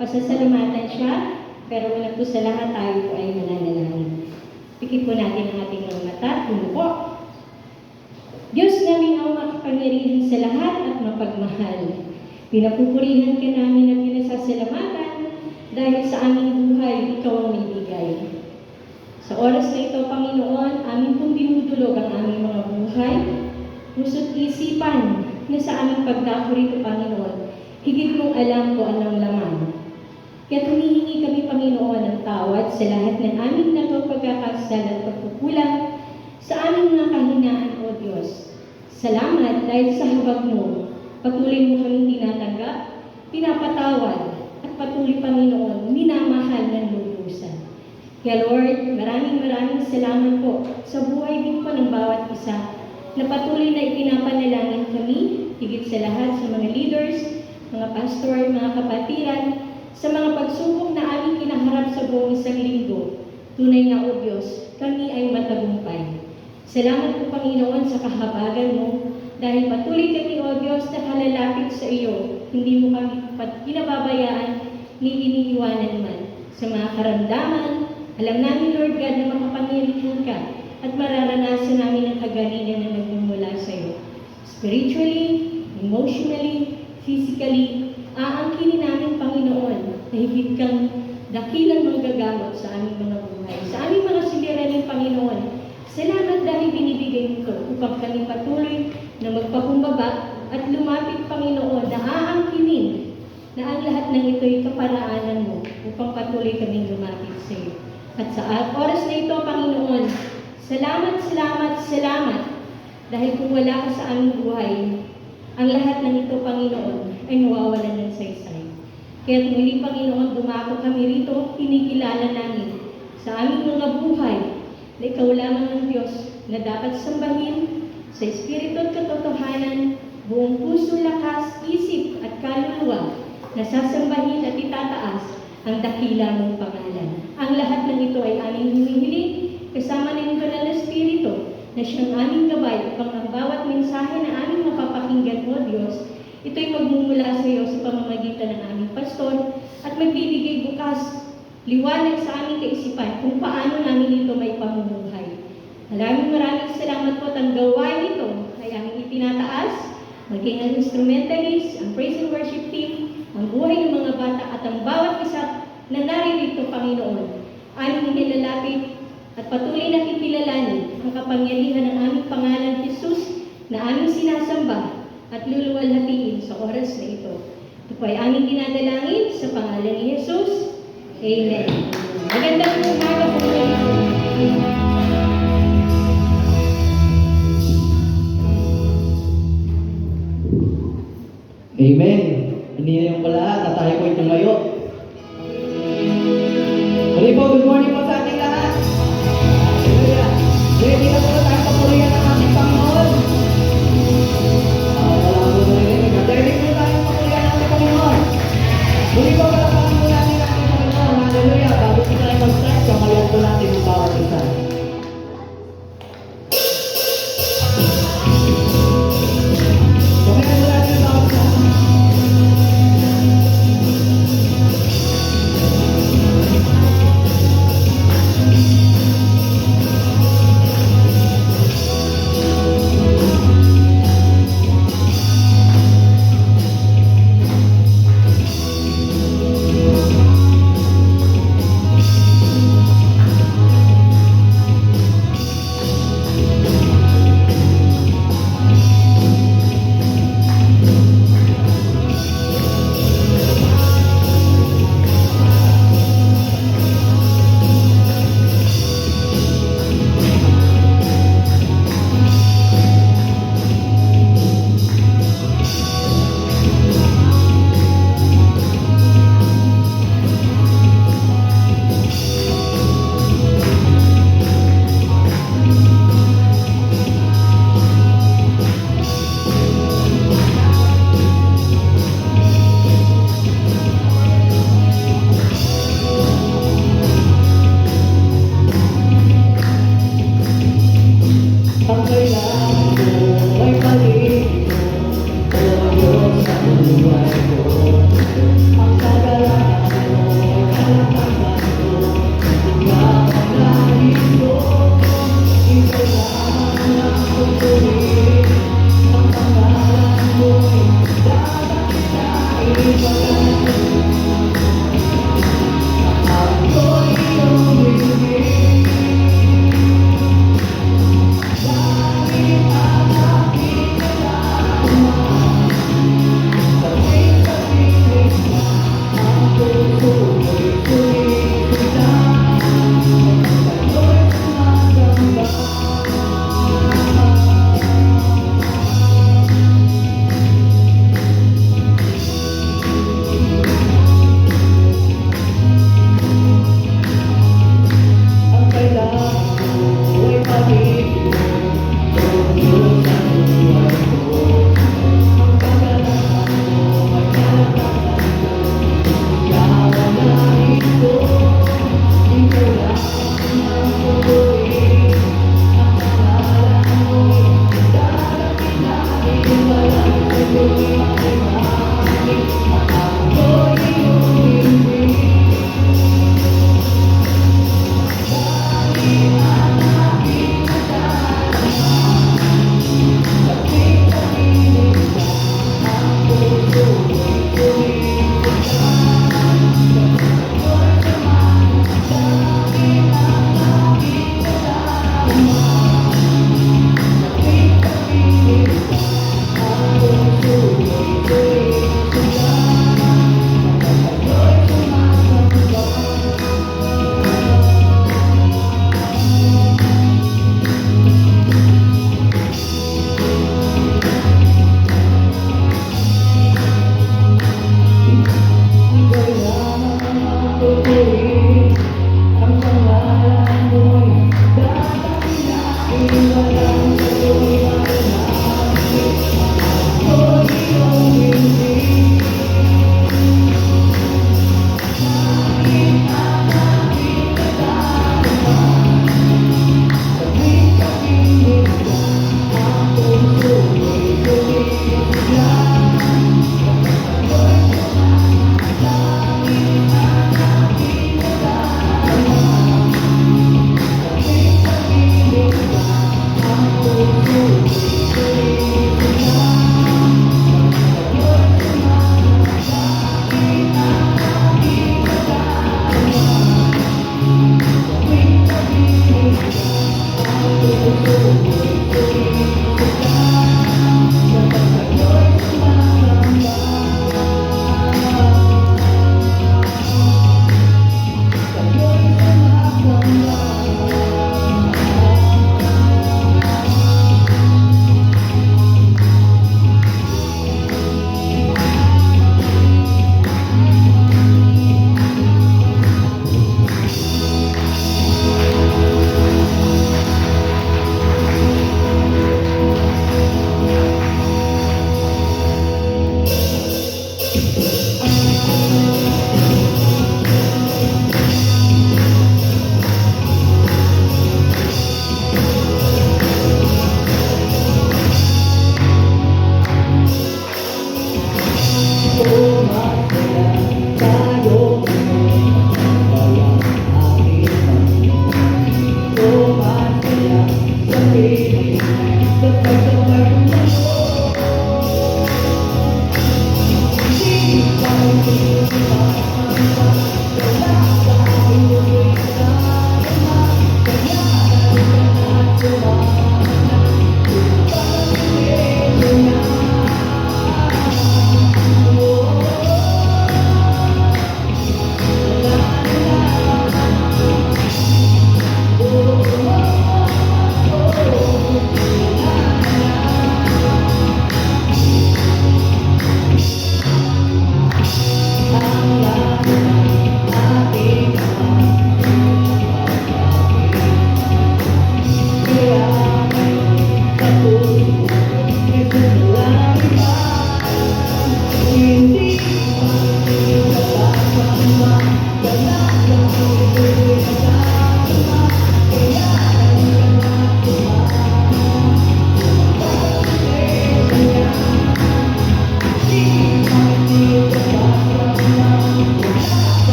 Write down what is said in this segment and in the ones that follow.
pasasalamatan siya, pero una po sa lahat tayo po ay mananalangin. Pikit po natin ang ating mga mata, po. Diyos namin ang makapangyarihan sa lahat at mapagmahal. Pinapupurihan ka namin at pinasasalamatan dahil sa aming buhay, ikaw ang nagbigay. Sa oras na ito, Panginoon, amin pong dinudulog ang aming mga buhay, puso't isipan na sa aming pagdako rito, Panginoon, higit mong alam ko anong laman. Kaya humihingi kami, Panginoon, ng tawad sa lahat ng aming pagkakasala at pagkukulang sa aming mga kahinaan, O Diyos. Salamat dahil sa habag mo, patuloy mo kaming tinatanggap, pinapatawad, at patuloy, Panginoon, minamahal ng lubusan. Kaya Lord, maraming salamat po sa buhay din po ng bawat isa na patuloy na ipinapanalangin kami, higit sa lahat sa mga leaders, mga pastor, mga kapatiran, sa mga pagsubok na aming kinaharap sa buong isang linggo. Tunay na, O Diyos, kami ay matagumpay. Salamat po, Panginoon, sa kahabagan mo, dahil patuloy kami, O Diyos, na kalalapit sa iyo. Hindi mo kami pinababayaan, ni iniiwanan man. Sa mga karamdaman, alam namin, Lord God, na makapangyarihan ka at mararanasan namin ang kagalingan na nagmumula sa iyo. Spiritually, emotionally, physically, aangkinin namin, Panginoon, na higit kang dakilang manggagamot sa aming mga buhay. Sa aming mga siliranin, Panginoon, salamat dahil binibigay mo ito upang kami patuloy na magpakumbaba at lumapit, Panginoon, na aangkinin na ang lahat ng ito'y kaparaanan mo upang patuloy kaming lumapit sa iyo. At sa oras na ito, Panginoon, salamat, dahil kung wala ka sa aming buhay, ang lahat ng ito, Panginoon, ay nawawalan ng saysay. Kaya muli, Panginoon, dumako kami rito, kinikilala namin sa aming mga buhay na ikaw lamang ng Diyos na dapat sambahin sa Espiritu at katotohanan, buong puso, lakas, isip at kaluluwa na sasambahin at itataas ang dakila mong pangalan. Ang lahat ng ito ay aming humihiling kasama ng Banal na Espiritu na siyang aming gabay upang ang bawat mensahe na aming mapapakinggan, O Diyos, ito'y magmumula sa iyo sa pamamagitan ng aming pastor at magbibigay bukas liwanag sa aming kaisipan kung paano namin ito may pamumuhay. Maraming salamat po at ang gawain ito ay aming itinataas, maging ang instrumentalist, ang praise and worship team, ang buhay ng mga bata at ang bawat isa na naririto, Panginoon, aming inilalapit at patuloy na kikilalanin ang kapangyarihan ng aming pangalan, Jesus, na aming sinasamba at luluwalhatiin sa oras na ito. Ito po ay aming dinadalangin sa pangalan ni Jesus. Amen. Magandang umaga po. Amen. Hindi na yung pala na tayo po'y tumayo. Muli po, good morning po sa ating lahat. Hallelujah. Ready na po tayo papurihan ng ating Panginoon. Wala po na rin. Ready po tayo papurihan ng ating Panginoon. Muli po, palakpakan po natin ang ating Panginoon. Hallelujah. Bago po tayo mag-start, kamayan po natin ang bawat isa. Kamayan po natin ang bawat isa.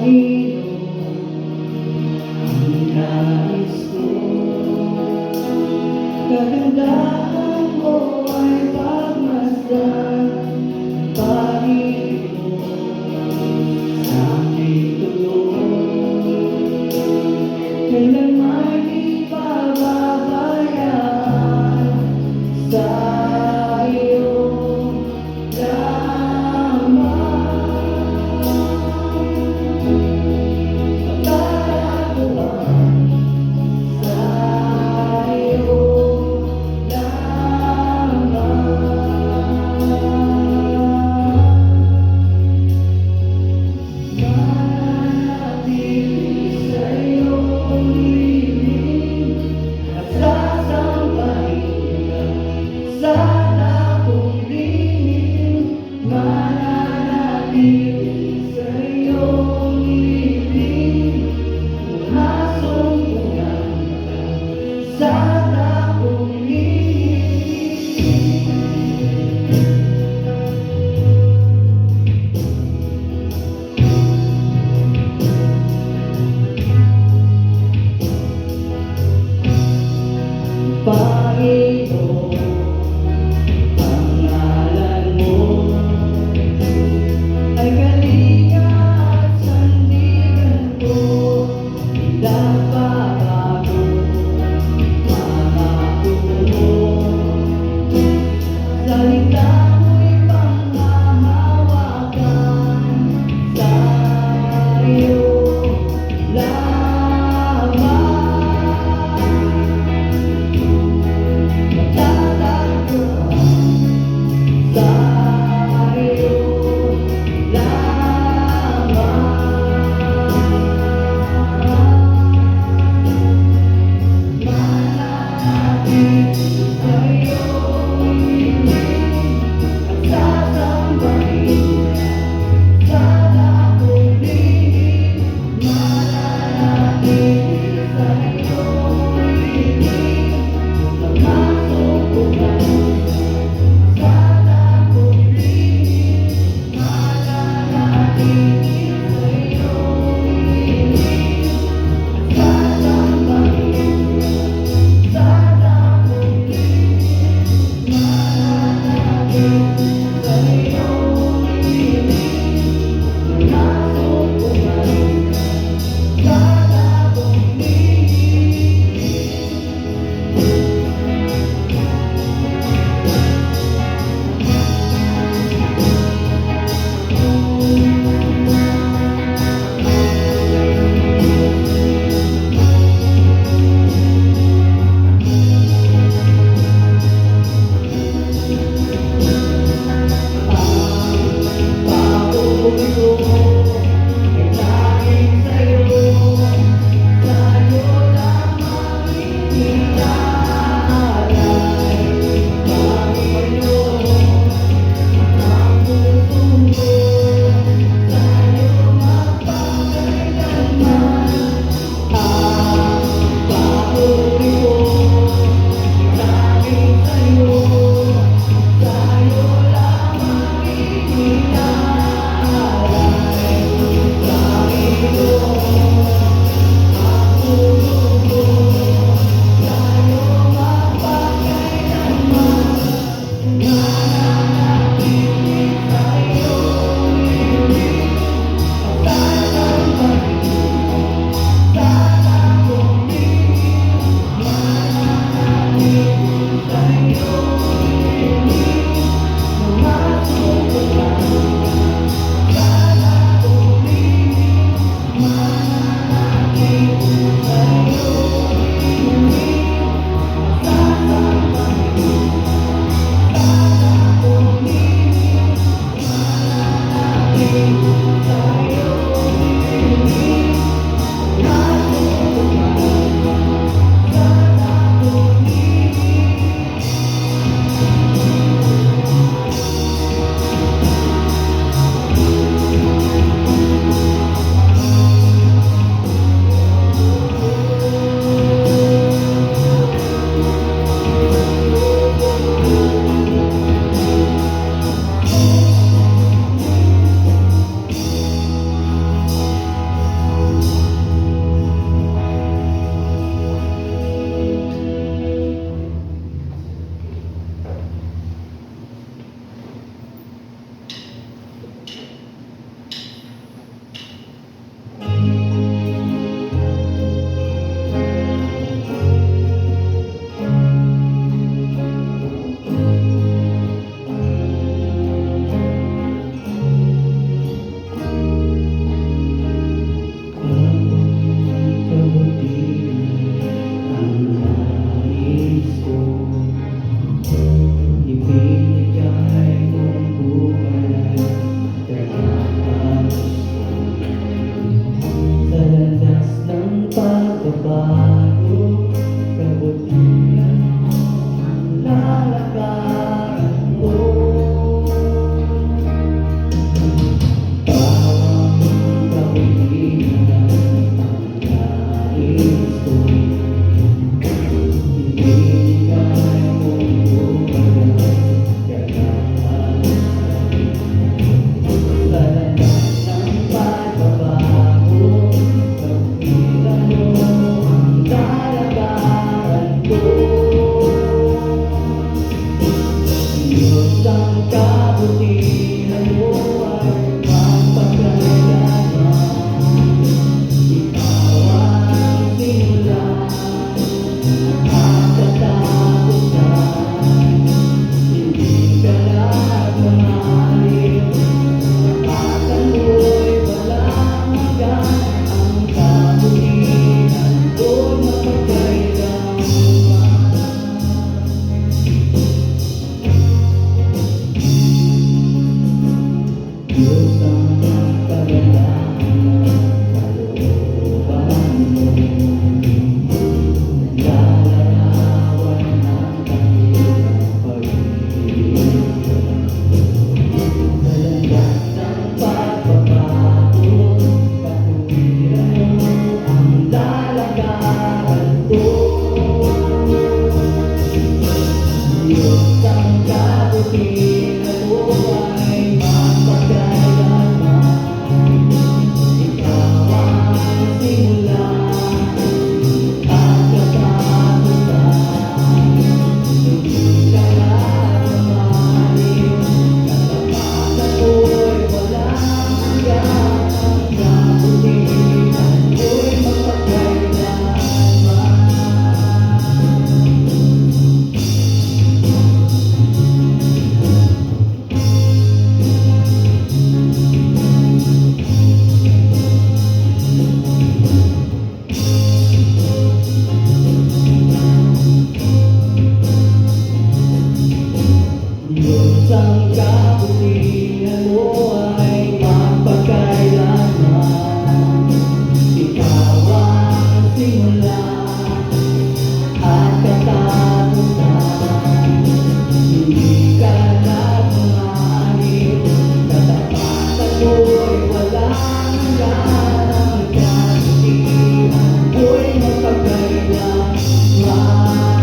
ang nais ko. Kagandahan mo ay pagmasdan, Panginoon, sa aking tuloy. Kailanman di pababayaan sa iyong lamang. Pagkakaguan sa iyong mananatili sa iyong lilim at sasambahin ka sa dakong lihim. Mananatili sa iyong lilim, masumpungan ka sa dakong lihim. Panginoon, ang ngalan mo ay kalinga at sandigan ko. Di nagbabago mga tumo. Salita mo'y panghahawakan sa iyo lamang. Diyos ang kagandahan ng kalooban mo, lalarawan ng dakilang pag-ibig. Sa landas ng pagbabago, katuwiran mo ang lalagaran ko. Diyos ang kabutihan mo ay mapagkailanman. Ikaw ang simula at katapusan. Hindi ka nagmamahalin, katapatan mo'y walang hanggan. Ang kabutihan mo'y mapagkailanman. Diyos ang kabutihan mo ay mapagkailanman. Ikaw ang simula at katapusan. Hindi ka nagmamahalin, katapatan mo'y walang hanggan. Ang kabutihan mo'y mapagkailanman.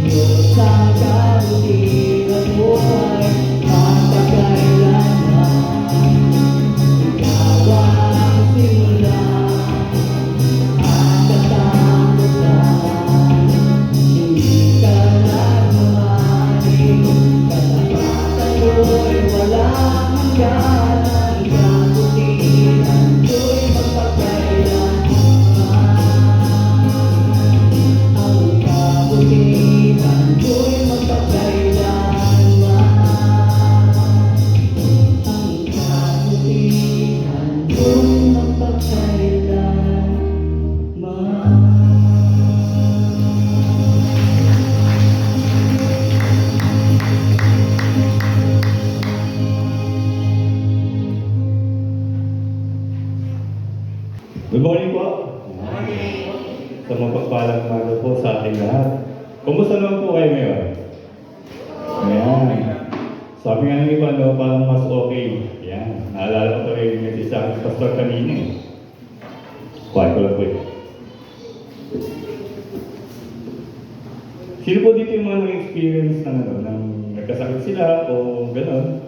Diyos ang kabutihan mo ay mapagkailanman. Ikaw ang simula at katapusan. Hindi ka nagmamahalin, katapatan mo'y walang hanggan. Ang kabutihan mo'y mapagkailanman. Ang kabutihan mo'y mapagkailanman. Ang kabutihan mo'y Good morning po. Sa mapagpalang umaga po sa ating lahat. Kumusta naman po kayo ngayon? Ayan. Sabi nga ng iba, no, parang mas okay. Ayan. Naalala ko rin yung message sa aking pastor kanina eh. Kuhaan ko lang po eh. Sino po dito yung mga nag-experience ng, ano, ng nagkasakit sila o gano'n?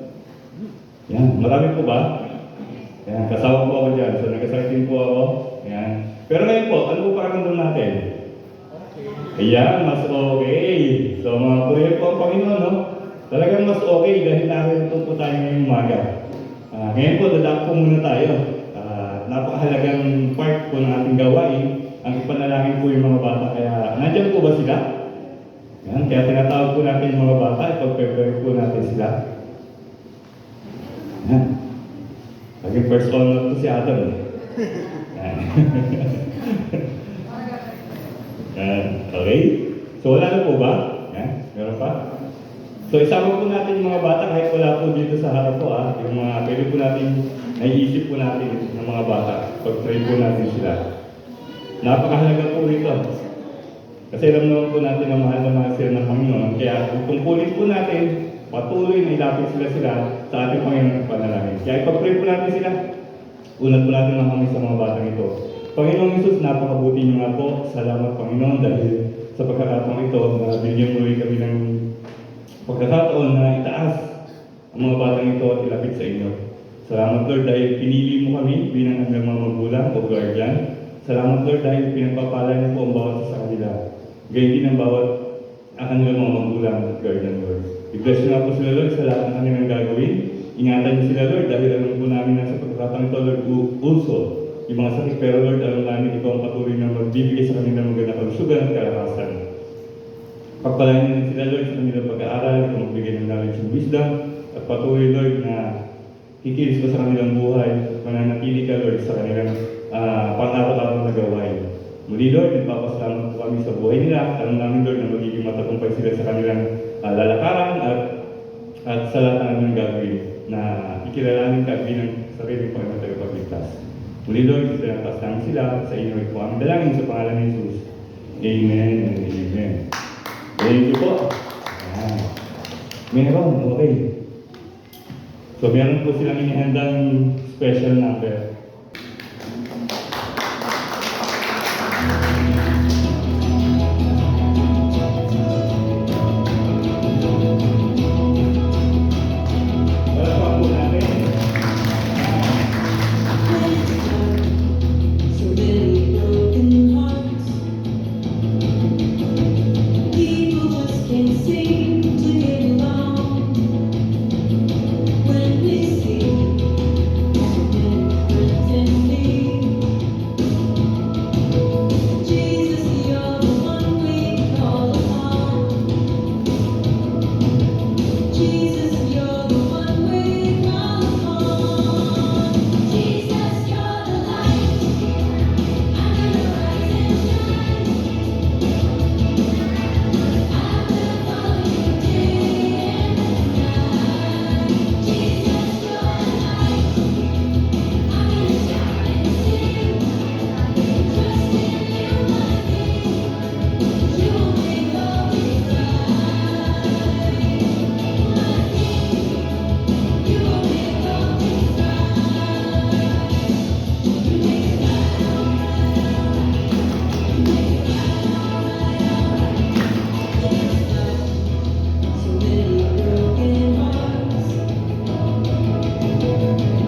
Yan, marami po ba? Yan, kasama po ako dyan. So, nagkasakit din po ako. Yan. Pero ngayon po, ano po pakiramdam natin? Ayan, mas okay. So, mga kuya po ang Panginoon, no? Talagang mas okay dahil narito po tayo ngayong umaga. Ngayon po, dadaan po muna tayo. Napakahalagang part po ng ating gawain. Ang ipanalangin po yung mga bata. Kaya, nandiyan po ba sila? Yan, kaya tinatawag po natin yung mga bata. Ipag-prepare po natin sila. Yan. Laging first honor to si Adam. Yan. Yan. Okay? So wala na po ba? Yan. Meron pa? So isama po natin yung mga bata kahit wala po dito sa harap po. Yung mga pwede po natin, naiisip po natin ng mga bata. Pag-pray po natin sila. Napakahalaga po rito. Kasi alam naman po natin na mahal na mahal sila ng Panginoon. Kaya tungkulin po natin, patuloy na ilapit sila sa ating Panginoon panalangin. Kaya ipag-pray po natin sila. Unat po natin lang kami sa mga batang ito. Panginoong Isus, napakabuti niyo nga po. Salamat Panginoon dahil sa pagkakataon ito na binigyan muli kami ng pagkakataon na itaas ang mga batang ito at ilapit sa inyo. Salamat Lord dahil pinili mo kami bilang hanggang mga magulang o guardian. Salamat Lord dahil pinagpapala niyo po ang bawat sa kanila. Gayun din ang bawat kanilang mga magulang at guardian Lord. I-bless niyo nga po sila Lord sa lahat ng kanilang gagawin. Ingatan niyo sila Lord dahil alam po namin na sa pagkakataon ito Lord also yung mga sakit. Pero Lord alam namin ito ang patuloy na magbibigay sa kanilang magandang kalusugan at kalakasan. Pagpalain niyo sila Lord sa kanilang pag-aaral, magbigay ng knowledge and wisdom at patuloy Lord na kikilis ko sa kanilang buhay, mananatili ka Lord sa kanilang pang-araw-araw na gawain. Muli Lord, nagpapasalamat po kami sa buhay nila. Alam namin Lord na magiging matagumpay sila sa kanilang lalakaran at at sa lahat ng aming gagawin na ikilalanin ka bilang sarili ko na tagapagligtas. Muli Lord, pinatas namin sila sa inyo po ang dalangin sa pangalan ni Jesus. Amen and amen. Thank you po. Ayan. Meron, okay. So meron po silang inihandang special number. Palakpakan po natin. So many broken hearts. People just can't seem to get along. When we see so many friends in need, Jesus, you're the one we call upon. Jesus, you're the one we call upon. Jesus, you're the light. I'm gonna rise and shine. I will follow you day and night. Jesus, you're the light. I'm gonna shout and sing. Trust in you, my King. You will make all things right. My King, you will make all things right. You make it right, you make it right. So many broken hearts.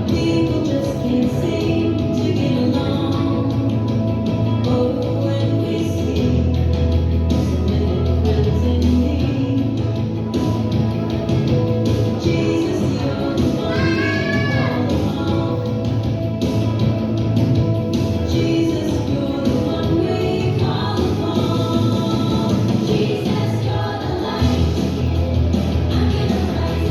People just can't seem to get along. Oh, when we see so many friends in need, Jesus, you're the one we call upon. Jesus, you're the one we call upon. Jesus, you're the light. I'm gonna rise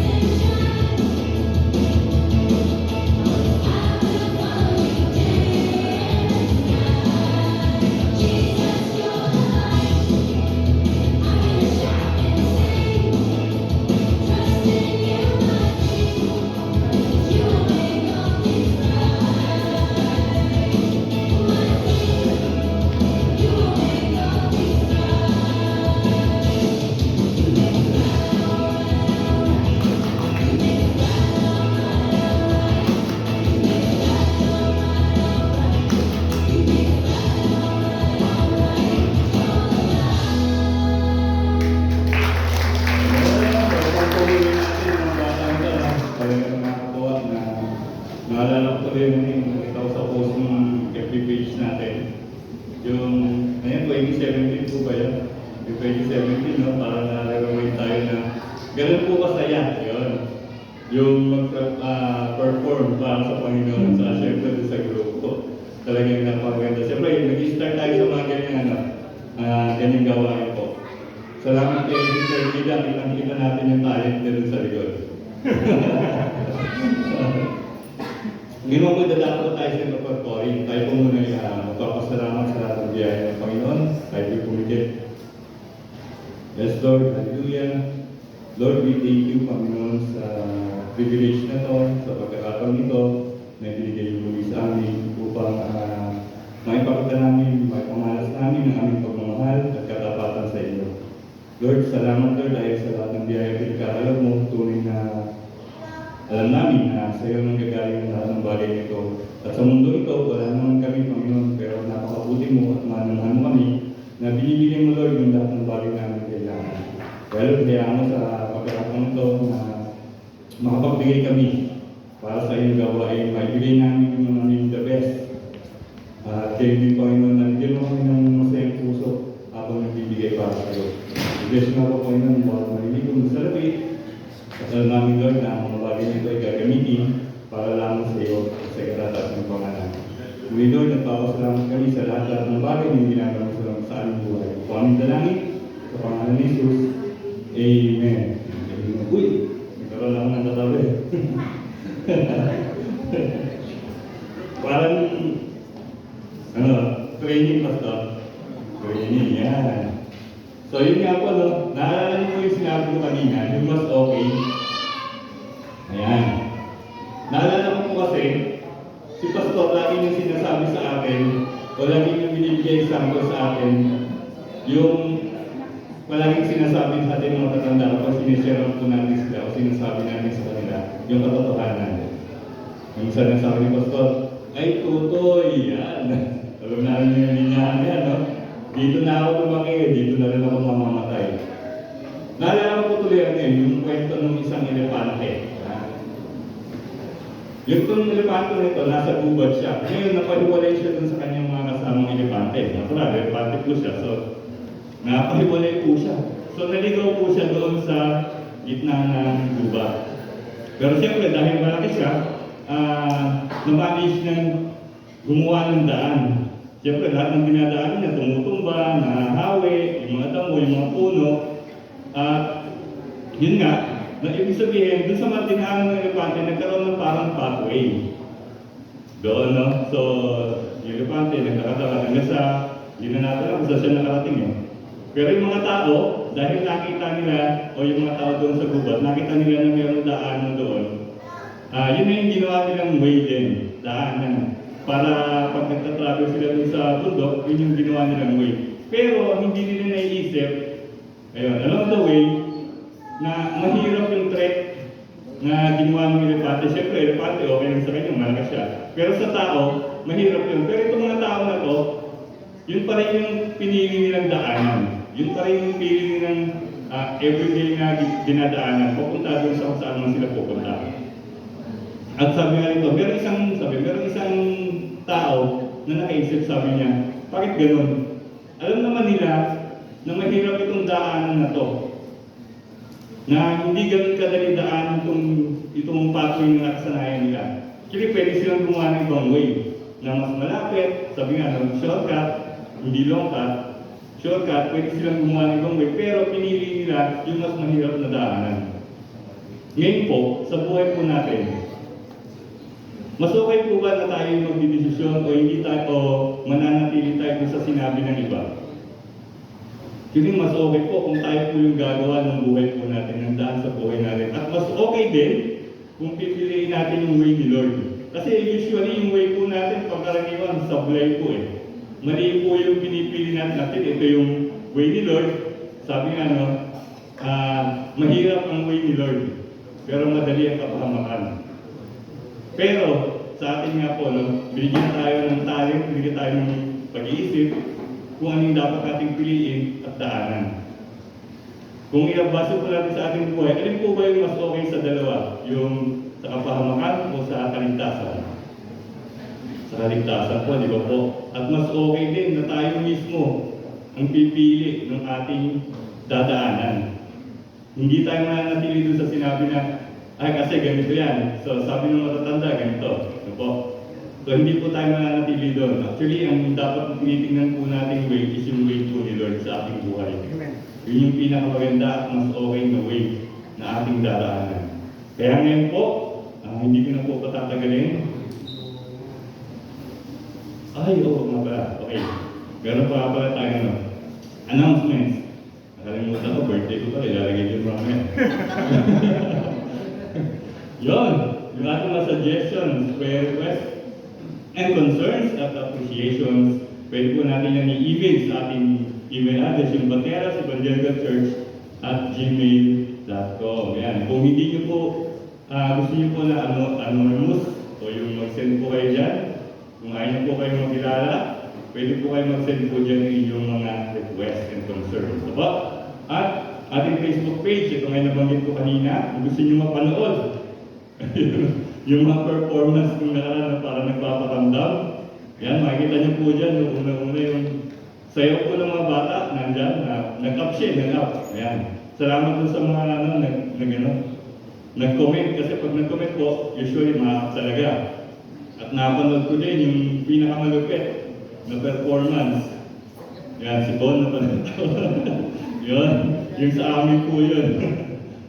and shine. I will follow you day and night. Jesus, you're the light. I'm gonna shout and sing. Trust in you, my King. You will make all things right. My King, you will make all things right. You make it right, alright, alright. You make it right, alright, Naalala ko rin yung nakita ko sa post ng FB page natin. Yung, ngayon, 2017 po ba yan? Yung 2017, no? Parang nalagawin tayo na ganun po kasaya. Yun. Yung mag-perform para sa Panginoon sa syempre doon sa grupo. Talagang napakaganda. Siyempre, nag-start tayo sa mga ganyan, ganyang gawain po. Salamat kay Mr. Gida, kitang-kita natin yung talent niya doon sa likod. Ginawa ko dadako tayo sa pagpapori. Tayo po muna magpapasalamat sa lahat ng biyaya ng Panginoon. Tayo po pumikit. Yes, Lord. Hallelujah. Lord, we thank you, Panginoon, sa privilege na to, sa pagkakataon nito, na ibinigay mo sa amin upang maipakita namin, maipangalas namin ang aming pagmamahal at katapatan sa iyo. Lord, salamat Lord dahil sa lahat ng biyaya pinagkakalam mo, tunay na alam namin na sa iyo nang gagaling ang lahat ng bagay nito. At sa mundo ito, wala naman kami, Panginoon, pero napakabuti mo at mahal mo kami na binibigyan mo, Lord, yung lahat ng bagay namin kailangan. Kaya Lord, hayaan mo sa pagkakataon ito na makapagbigay kami para sa iyong gawain, maibigay namin yung aming the best. At kayo din, Panginoon, nandyan mo kami ng masayang puso habang nagbibigay para sa iyo. I-bless mo ako, Panginoon, bawat marinig kong salapi. At alam namin, Lord, na ang mga bagay nito ay gagamitin para lamang sa iyo at sa ikatatas ng pangalan. Muli, Lord, nagpapasalamat kami sa lahat ng bagay na ginagawa sa aming buhay. Kung aming dalangin, sa pangalan ni Jesus, Amen. Uy, nagkaroon lang ng tatabi. Parang, training pastor. Training, yan. So yun nga po, naalala niyo po yung sinabi ko kanina, yung mas okay. Ayan. Naalala ko po kasi, si pastor lagi niyang sinasabi sa akin, o lagi niyang binibigay example sa akin, yung palaging sinasabi sa atin mga tatanda kapag sinishare po natin sila o sinasabi natin sa kanila, yung katotohanan. Yung sinasabi ni pastor, ay tutoy, yan. Alam namin yung linyahan yan, no? Dito na ako lumaki, dito na rin ako mamamatay. Naalala ko po tuloy yung kwento ng isang elepante. Yung itong elepante nito, nasa gubat siya. Ngayon, napahiwalay siya dun sa kanyang mga kasamang elepante. Natural, elepante po siya. So, napahiwalay po siya. So, naligaw po siya doon sa gitna ng gubat. Pero siyempre, dahil malaki siya, namanage ng gumawa ng daan. Siyempre, lahat ng dinadaan niya, tumutumba, nahahawi, yung mga damo, yung mga puno. At yun nga, na ibig sabihin, dun sa mga dinaanan ng elepante, nagkaroon ng parang pathway. Doon, no? So, yung elepante, nagkakatawa hanggang sa, hindi na natin kung saan siya nakarating eh. Pero yung mga tao, dahil nakita nila, o yung mga tao doon sa gubat, nakita nila na mayroong daanan doon, yun na yung ginawa nilang way din, daanan. Para pag nagtatravel sila dun sa bundok, yun yung ginawa nilang way. Pero hindi nila naiisip, ayun, along the way, na mahirap yung trek na ginawa ng elepante. Siyempre, elepante, okay lang sa kanya, malakas siya. Pero sa tao, mahirap yun. Pero itong mga tao na to, yun pa rin yung pinili nilang daanan. Yun pa rin yung pinili nilang everyday na dinadaanan. Pupunta doon sa kung saan man sila pupunta. At sabi nga ito, meron isang tao na nakaisip, sabi niya, bakit ganun? Alam naman nila na mahirap itong daanan na to. Na hindi ganun kadali daanan itong pathway na nakasanayan nila. Kasi pwede silang gumawa ng ibang way na mas malapit, sabi nga, shortcut, hindi long cut, shortcut, pwede silang gumawa ng ibang way, pero pinili nila yung mas mahirap na daanan. Ngayon po, sa buhay po natin, mas okay po ba na tayo magdidesisyon o hindi tayo o mananatili tayo sa sinabi ng iba? Kasi mas okay po kung tayo po yung gagawa ng buhay po natin, ng daan sa buhay natin. At mas okay din kung pipiliin natin yung way ni Lord. Kasi usually yung way po natin, pagkaraniwan, sablay po eh. Mali po yung pinipili natin. Ito yung way ni Lord. Sabi nga, mahirap ang way ni Lord, pero madali ang kapahamakan. Pero sa atin nga po, binigyan tayo ng talent, binigyan tayo ng pag-iisip kung anong dapat nating piliin at daanan. Kung ilabasa po natin sa ating buhay, alin po ba yung mas okay sa dalawa? Yung sa kapahamakan o sa kaligtasan? Sa kaligtasan po, di ba po? At mas okay din na tayo mismo ang pipili ng ating dadaanan. Hindi tayo mananatili doon sa sinabi na kasi ganito yan. So, sabi ng matatanda, ganito. Ano po? So, hindi po tayo mananatili doon. Actually, ang dapat tinitingnan po natin way is yung way po ni Lord sa ating buhay. Yun yung pinakamaganda at mas okay na way na ating daraanan. Kaya ngayon po, hindi ko na po patatagalin. Oo nga pala. Okay. Meron pa pala tayo announcements. Nakalimutan ko, birthday ko pala. Ilalagay din mamaya. Yon, yung ating mga suggestions, prayer requests, and concerns at appreciations, pwede po natin yan i-email sa ating email address, yung Bateras Evangelical Church gmail.com. Yan. Kung hindi nyo po, gusto nyo po na anonymous o yung mag-send po kayo dyan, kung ayaw nyo po kayo magkilala, pwede po kayo mag-send po dyan ng inyong mga requests and concerns. Diba? At ating Facebook page, ito ngayon nabanggit ko kanina, kung gusto nyo mapanood, yung mga performance kung nakaraan na parang nagpaparamdam, yan, makikita nyo po dyan, yung una-una yung sayo po ng mga bata, nandyan, nag-up siya, nag-up. Ayan. Salamat po sa mga nag-comment, kasi pag nag-comment po, usually ma-up talaga. At napanood ko din yung pinakamalupit na performance. Yan, si Bon napanood ko. Yun, yung sa amin po yun.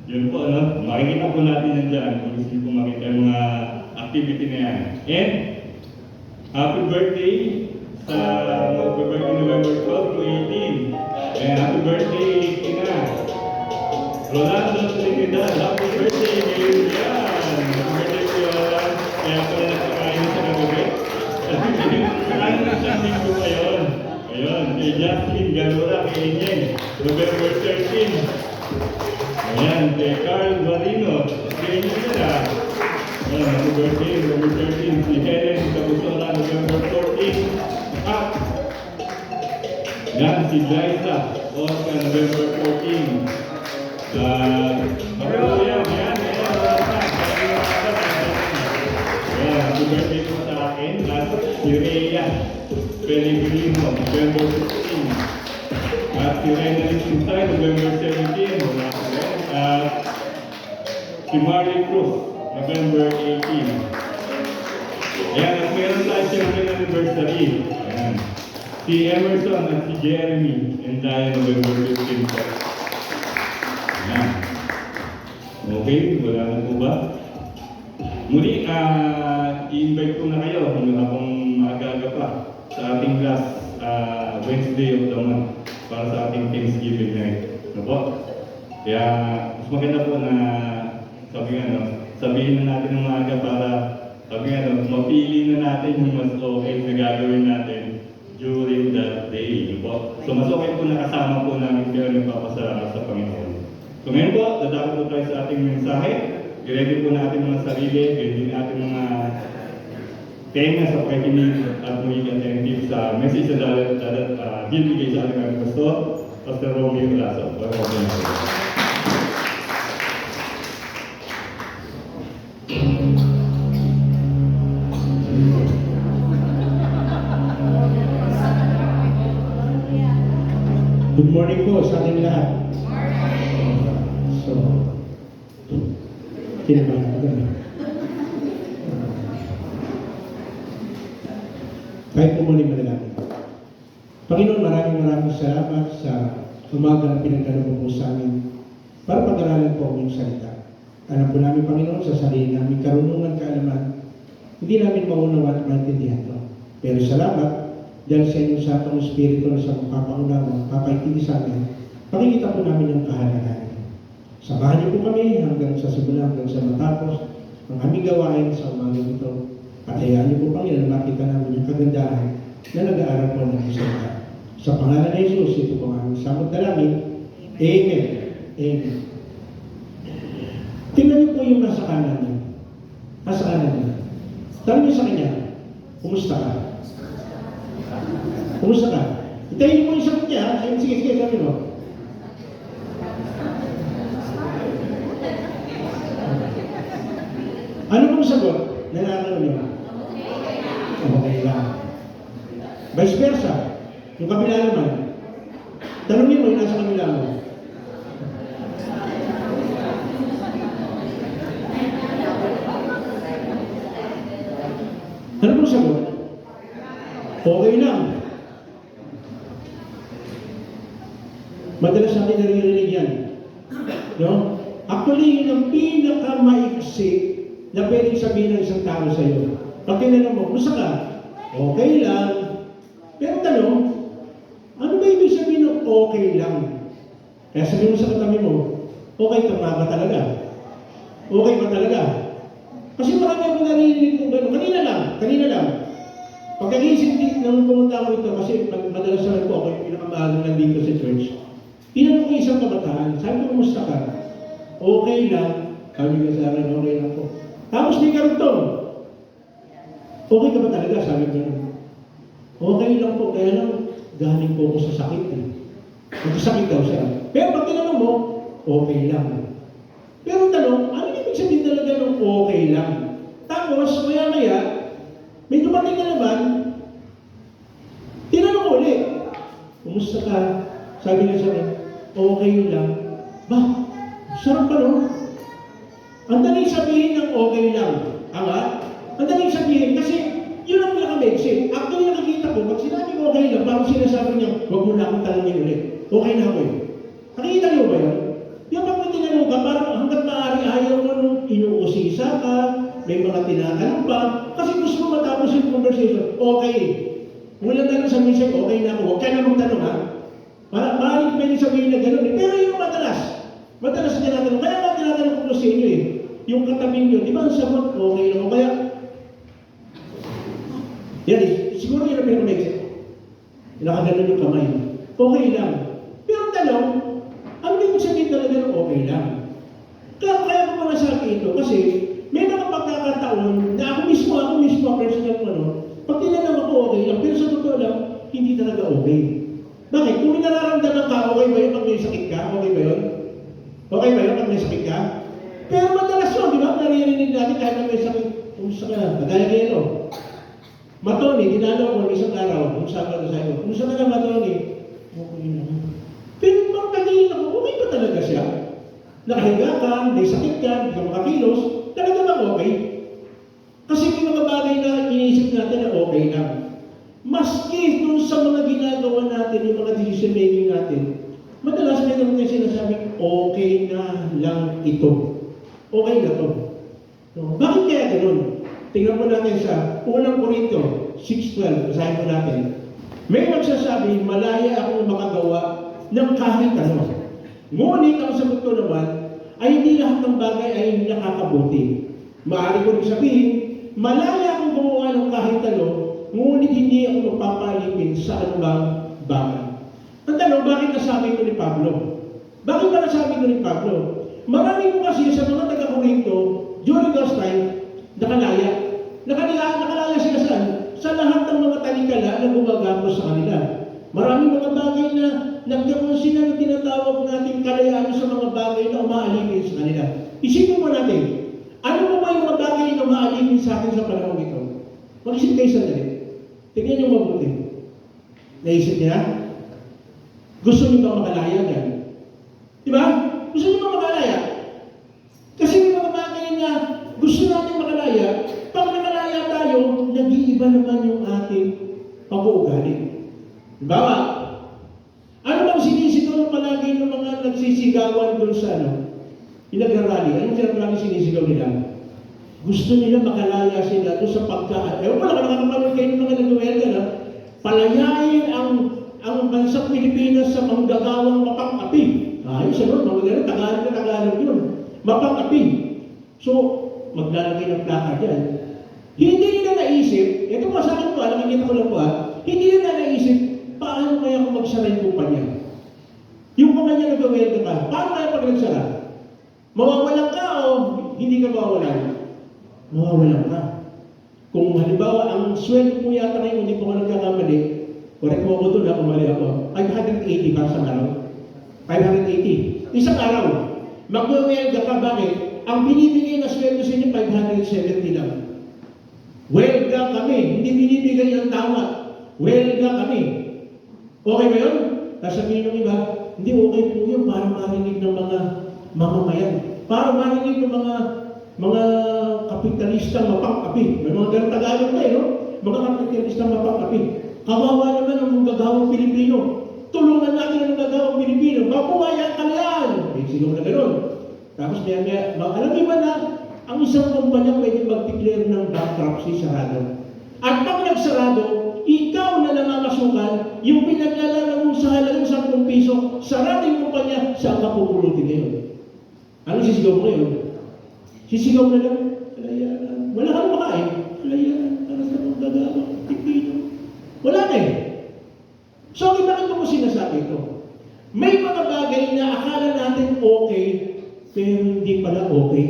Yun po, makikita po natin yan dyan kung gusto niyo po makita yung mga activity na yan. And, happy birthday sa mag-birthday November 12 to 18. And happy birthday, Ina. Rolando Trinidad, happy birthday ngayon yan. Happy birthday po yan. Kaya pala nagpakain sa kagabi. Saan na siya linggo ngayon? Ayun, kay Justin Galura, kay Inyeng, November 13. Ayan, kay Carl Marino, kay Inyeng. Happy birthday, November 13. Si Helen Cabusora, November 14. At yan, si Liza, Oscar, November 14. Happy birthday po sa akin. At si Rhea Pellegrino, November 16. At si Reyna Lichintay, November 17. At si Marley Cruz, November 18. Ayan, at meron tayo siyempre ng anniversary. Ayan. Si Emerson at si Jeremy, and tayo November 15 po. Ayan. Okay, wala na po ba? Muli, i-invite ko na kayo kung akong maaga pa sa ating last Wednesday of the month para sa ating Thanksgiving night. Ano po? Kaya, mas maganda po na sabihin na natin ng maaga para mapili na natin yung mas okay na gagawin natin during that day. Ano po? So, mas okay po nakasama po namin kayo nagpapasalamat sa Panginoon. So, ngayon po, dadako po tayo sa ating mensahe. I-ready po natin mga sarili, i-ready natin mga tenga sa pakikinig at magiging attentive sa message na bibigay sa ating mga pastor, Pastor Romeo Lazo. Good morning po sa ating lahat. So, kinabahan ko na. Kahit po muli manalangin. Panginoon, maraming salamat sa umaga na pinagkaloob mo po sa amin para pag-aralan po ang iyong salita. Alam po namin, Panginoon, sa sarili namin karunungan, kaalaman, hindi namin maunawan at maintindihan ito. Pero salamat dahil sa inyong Santong Espiritu na sa magpapaunawa, papaitindi sa amin, pakikita po namin yung kahalagan. Samahan niyo po kami hanggang sa simula, hanggang sa matapos ang aming gawain sa umaga ito. At hayaan niyo po, Panginoon, na makita namin yung kagandahan na nag-aaral po ng salita. Sa pangalan ng Jesus, ito po ang aming samot dalangin. Amen. Amen. Tingnan niyo po yung nasa kanan niya. Nasa kanan niya. Tanong niyo sa kanya, kumusta ka? Kumusta ka? Itayin niyo po yung sagot niya. Sige, sabi mo. Ano pong sagot? Nalalaman niyo? Okay lang. Vice versa. Yung kabila naman. Tanong niyo mo yung nasa kabila mo. Ano pong sagot? Okay lang. Madalas natin naririnig yan. No? Actually, yun ang pinaka-maiksi na pwedeng sabihin ng isang tao sa iyo. Pag kinala mo, kumusta ka? Okay lang. Pero tanong, ano ba ibig sabihin ng okay lang? Kaya sabihin mo sa katabi mo, okay ka ba talaga? Okay ba talaga? Kasi marami ako naririnig kung gano'n. Kanina lang. Pagkagising nang pumunta ako ito, kasi madalas naman po ako yung pinakamahal nandito sa church. Tinanong ko isang kabataan, sabi ko, kumusta ka? Okay lang. Sabi ko sa akin, okay lang po. Tapos di karugtong. Okay ka ba talaga? Sabi ko, okay lang po, kaya lang, galing po ako sa sakit. Nagsasakit daw siya. Pero pag tinanong mo, okay lang. Pero tanong, ano ibig sabihin talaga ng okay lang? Tapos, maya-maya, may dumating na naman, tinanong ko ulit, kumusta ka? Sabi niya sa akin, okay lang. Ba, sarap pa no? Ang daling sabihin ng okay lang. Ang daling sabihin, kasi yun ang pinaka-medicine. Actually, nakikita ko, pag sinabi ko okay lang, parang sinasabi niya, huwag mo na akong talangin ulit. Okay na ako yun. Nakikita niyo ba yun? Yung pag may tinanong ka, parang hanggat maaari ayaw mo nung inuusisa ka, may mga tinatanong pa, kasi gusto mo matapos yung conversation, okay. Wala na lang sabihin sa'yo, okay na ako, huwag ka na magtanong ha. Maaaring pwede sabihin na gano'n eh. Pero yung madalas na tinatanong, kaya nga tinatanong ko sa inyo eh, yung katabing nyo, di ba ang sagot, okay lang ako, kaya, yan eh, siguro yun ang pinaka-medicine. Nakaganon yung kamay. Okay lang. Pero tanong, ano yung sabihin talaga ng okay lang? Kaya ko pa nasabi ito kasi may mga pagkakataon na ako mismo, personal ko, pag tinanong ako okay lang, pero sa totoo lang, hindi talaga okay. Bakit? Kung may nararamdaman ka, okay ba yun pag may sakit ka? Okay ba yun? Okay ba yun pag may sakit ka? Pero madalas yun, di ba? Naririnig natin kahit na may sakit. Kumusta ka na? Kagaya kayo, no? Matoni, dinalo ko isang araw, kung sabi ko sa iyo, kumusta ka na Matoni? Okay na. Pero pag nagingin ako, okay ba talaga siya? Nakahiga ka, may sakit ka, hindi ka makakilos, talaga ba okay? Kasi may mga bagay na iniisip natin na okay lang. Maski dun sa mga ginagawa natin, yung mga decision making natin, madalas may naman tayo sinasabing, okay na lang ito. Okay na to. No? Bakit kaya ganun? Tingnan mo natin sa unang Korinto 6:12, basahin mo natin. May magsasabi, malaya akong makagawa ng kahit ano. Ngunit ang sagot ko naman, ay hindi lahat ng bagay ay nakakabuti. Maaari ko rin sabihin, malaya akong gumawa ng kahit ano, ngunit hindi ako magpapalipin sa anumang bagay. Ang tanong, bakit nasabi ito ni Pablo? Bakit ba nasabi ito ni Pablo? Marami po kasi sa mga taga-Korinto, during those time, nakalaya. Nakalaya sila saan? Sa lahat ng mga talikala na gumagapos sa kanila. Maraming mga bagay na nagkaroon sila ng tinatawag natin kalayaan sa mga bagay na umaalipin sa kanila. Isipin mo natin, ano po ba yung mga bagay na umaalipin sa atin sa panahon ito? Mag-isip kayo sandali. Tingnan niyo mabuti. Naisip niya? Gusto niyo ba makalaya yan? Diba? Gusto niyo ba makalaya? Kasi may mga bagay na gusto natin makalaya, pag nakalaya tayo, nag-iiba naman yung ating pag-uugali. Diba? Ano bang sinisigaw ng palagi ng mga nagsisigawan doon sa inagrarally? Anong sinagrarally sinisigaw nila? Gusto nila makalaya sila doon sa pagkaan. Ewan pala, nakakapanood kayo ng mga nag-uwelga na palayain ang bansang Pilipinas sa manggagawang mapang-api. Ayos ano, mga ganun, Tagalog yun. Mapang-api. So, maglalagay ng plaka dyan. Hindi nila naisip, ito po sa akin po, alam niyo ko lang po hindi nila naisip, paano kaya kung magsara yung kumpanya? Yung kumpanya nag-welga ka, paano kaya pag nagsara? Mawawalan ka o hindi ka mawawalan? Mawawalan ka. Kung halimbawa, ang sweldo mo yata ngayon, hindi po ka nagkakamali, correct mo ako doon kung mali ako, 580 ba sa araw? 580. Isang araw. Mag-welga ka, bakit? Ang binibigay na sweldo sa inyo, 570 lang. Welga kami, hindi binibigay ang tawad. Welga kami. Okay ba yun? Sasabihin ng iba, hindi okay po yun para marinig ng mga mamamayan. Para marinig ng mga kapitalistang mapang-api. May mga ganang Tagalog na no? Mga kapitalistang mapang-api. Kawawa naman ang manggagawang Pilipino. Tulungan natin ang manggagawang Pilipino. Mabuhay ang kalayaan. May sigaw na gano'n. Tapos alam niyo ba na ang isang kumpanya pwede mag-declare ng bankruptcy, sarado. At pag nagsarado, ikaw na namamasukan, yung pinaglalaman mo sa halagang 10 piso, sarado yung kumpanya, saan ka pupulutin ngayon? Ano sisigaw mo ngayon? Sisigaw na lang, kalayaan. Wala kang makain. Kalayaan, para sa magagawang Pilipino. Wala na eh. So, bakit ko sinasabi ito? May mga bagay bagay na akala natin okay, pero hindi pala okay.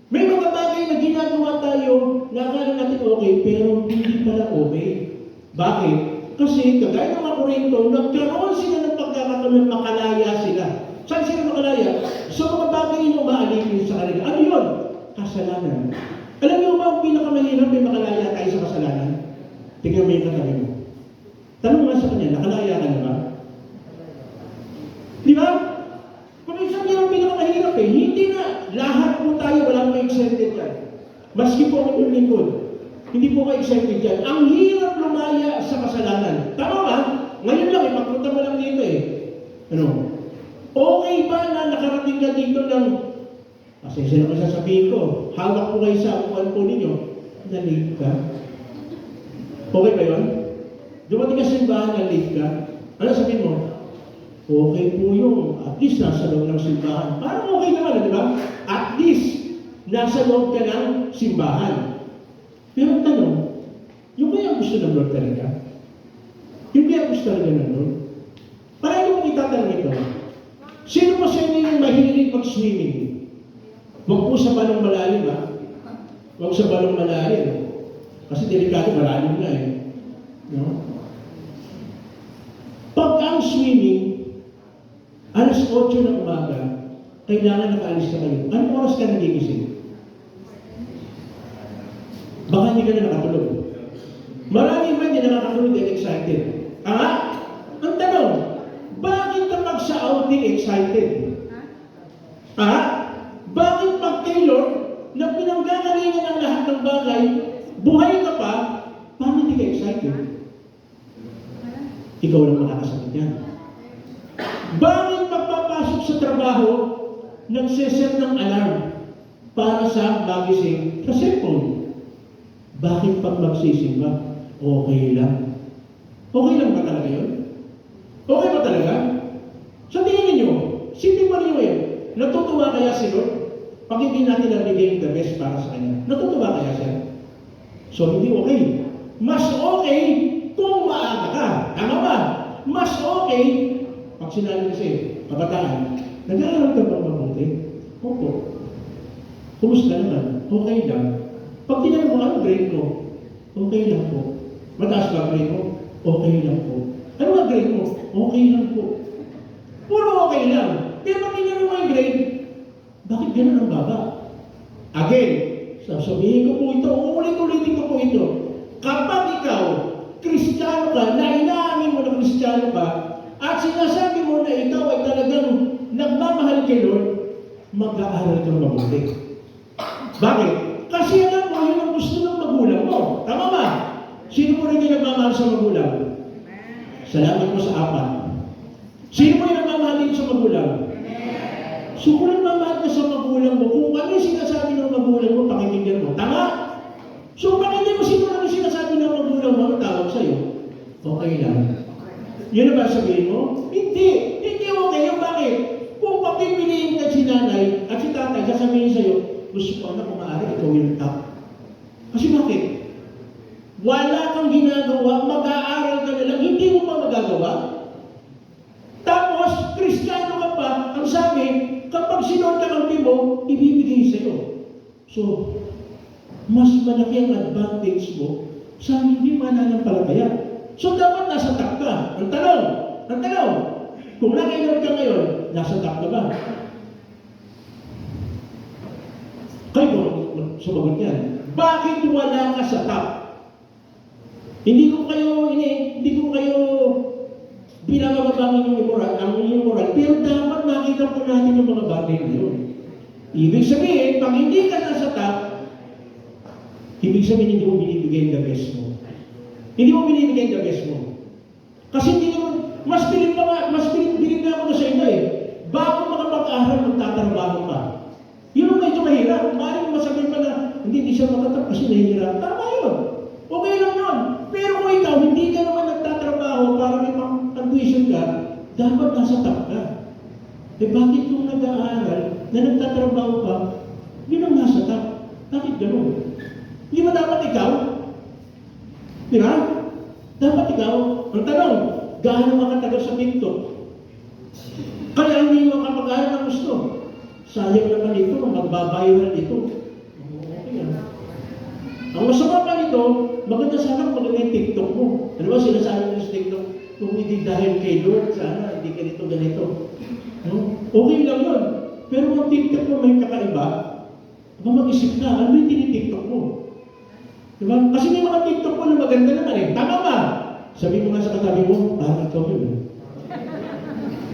May mga bagay na ginagawa tayo na akala natin okay, pero hindi pala okay. Bakit? Kasi kagaya ng mga Korinto, nagkaroon sila ng pagkakataon, makalaya sila. Saan sila makalaya? Sa mga bagay na umaalipin sa kanila. Ano yun? Kasalanan. Alam niyo ba ang pinakamahirap may makalaya tayo sa kasalanan? Tingnan mo yung katabi mo. Tanong nga sa kanya, nakalaya ka na ba? Di ba? Kung isang yan ang pinakamahirap eh, hindi na lahat po tayo walang may exempted yan. Maski po ang inyong lingkod, hindi po kayo exempted yan. Ang hirap lumaya sa kasalanan. Tama ba? Ngayon lang, ipagpunta mo lang dito eh. Ano? Okay ba na nakarating ka dito ng, pasensya na ko sasabihin ko, hawak ko kayo sa upuan po ninyo, na-late ka? Okay ba yun? Dumating ka sa simbahan, na-late ka? Ano sabihin mo? Okay po yung, at least nasa loob ng simbahan. Parang okay naman, di ba? At least, nasa loob ka ng simbahan. Pero ang tanong, yung kaya gusto ng Lord talaga? Yung kaya gusto talaga ng Lord? Parang yung itatanong ito, sino po sa inyo yung mahilig mag-swimming? Huwag po sa balong malalim, ha? Huwag sa balong malalim. Kasi delikado, malalim na eh. No? Pag ang swimming, alas 8 ng umaga, kailangan nakaalis na kayo. Anong oras ka nagigising? Baka hindi ka na nakatulog. Marami ba hindi nakakatulog and excited? Ang tanong, bakit kapag sa outing excited? Bakit pag kay Lord, na pinanggagalingan ng lahat ng bagay, buhay ka pa, paano hindi ka excited? Ikaw lang makakasagot yan. Bakit pagpapasok sa trabaho, nagseset ng alarm para sa magising sa cellphone? Bakit pag magsisimba, okay lang? Okay lang ba talaga yun? Okay ba talaga? Sa tingin ninyo, sipin mo niyo yun, natutuwa kaya si Lord pag hindi natin nabigay the best para sa Kanya? Natutuwa kaya siya? So, hindi okay. Mas okay kung maaga ka. Tama ba? Mas okay pag sinabi kasi, kabataan, nag-aaral ka ba mabuti? Opo. Kumusta naman? Okay lang. Pag tinanong mo, ano grade mo? Okay lang po. Mataas ba grade mo? Okay lang po. Ano ba grade mo? Okay lang po. Puro okay lang. Pero pag tinanong mo yung grade, bakit gano'n ang baba? Again, sasabihin ko po ito, uulit-ulitin ko po ito. Kapag ikaw, Kristiyano ka, na inaamin mo na Kristiyano ka, at sinasabi mo na ikaw ay talagang nagmamahal kay Lord, mag-aaral kang mabuti. Bakit? Kasi alam mo, yun ang gusto ng magulang mo. Tama ba? Sino mo rin yung nagmamahal sa magulang? Salamat mo sa apat. Sino mo yung nagmamahal din sa magulang? So kung nagmamahal ka sa magulang mo, kung ano yung sinasabi ng magulang mo, pakikinggan mo. Tama? So bakit hindi mo siguro yung sinasabi ng magulang mo, ano tawag sa'yo? Okay lang. Yun na ba sabihin mo? Hindi. Hindi okay. Yung bakit? Kung papipiliin ka si nanay at si tatay, sasabihin sa'yo, gusto ko na kung maaari, ikaw yung top. Kasi bakit? Wala kang ginagawa, mag-aaral ka na lang, hindi mo pa magagawa. Tapos, Kristiyano ka pa, ang sabi, kapag sinod ka ng mo, ibibigay sa'yo. So, mas malaki ang advantage mo sa hindi mananampalataya. So, dapat nasa top ka. Ang tanong, kung nakiinod ka ngayon, nasa top ka ba? Kayo, sumagot yan. Bakit wala ka sa top? Hindi ko kayo pinamababangin yung moral, pero dapat nakita po natin yung mga bagay na yun. Ibig sabihin, pag hindi ka nasa top, ibig sabihin hindi mo binibigay the best mo. Hindi mo binibigay the best mo. Kasi hindi mo, mas bilib na ako sa inyo eh. Bago makapag-aral, magtatrabaho ka. Yun ang medyo mahirap. Maaaring masabihin pa na, hindi siya matatap kasi nahihirap. Tama yun. Okay lang yun. Pero kung ikaw, hindi ka naman nagtatrabaho para may pang-tuition ka, dapat nasa top ka. Eh bakit kung nag-aaral, na nagtatrabaho ka, yun ang nasa top? Bakit gano'n? Hindi ba dapat ikaw? Di ba? Dapat ikaw. Ang tanong, gaano makatagal sa TikTok? Kaya Sayang naman ito, magbabayaran ito. Okay ah. Ang masama pa nito, maganda sana kung maganda yung TikTok mo. Ano ba sinasabi mo sa TikTok? Kung hindi dahil kay Lord, sana hindi ganito. No? Okay lang yun. Pero kung TikTok mo may kakaiba, mag-isip ka, ano yung tinitiktok mo? Diba? Kasi may mga TikTok mo na maganda naman eh. Tama ba? Sabi mo nga sa katabi mo, parang ikaw yun.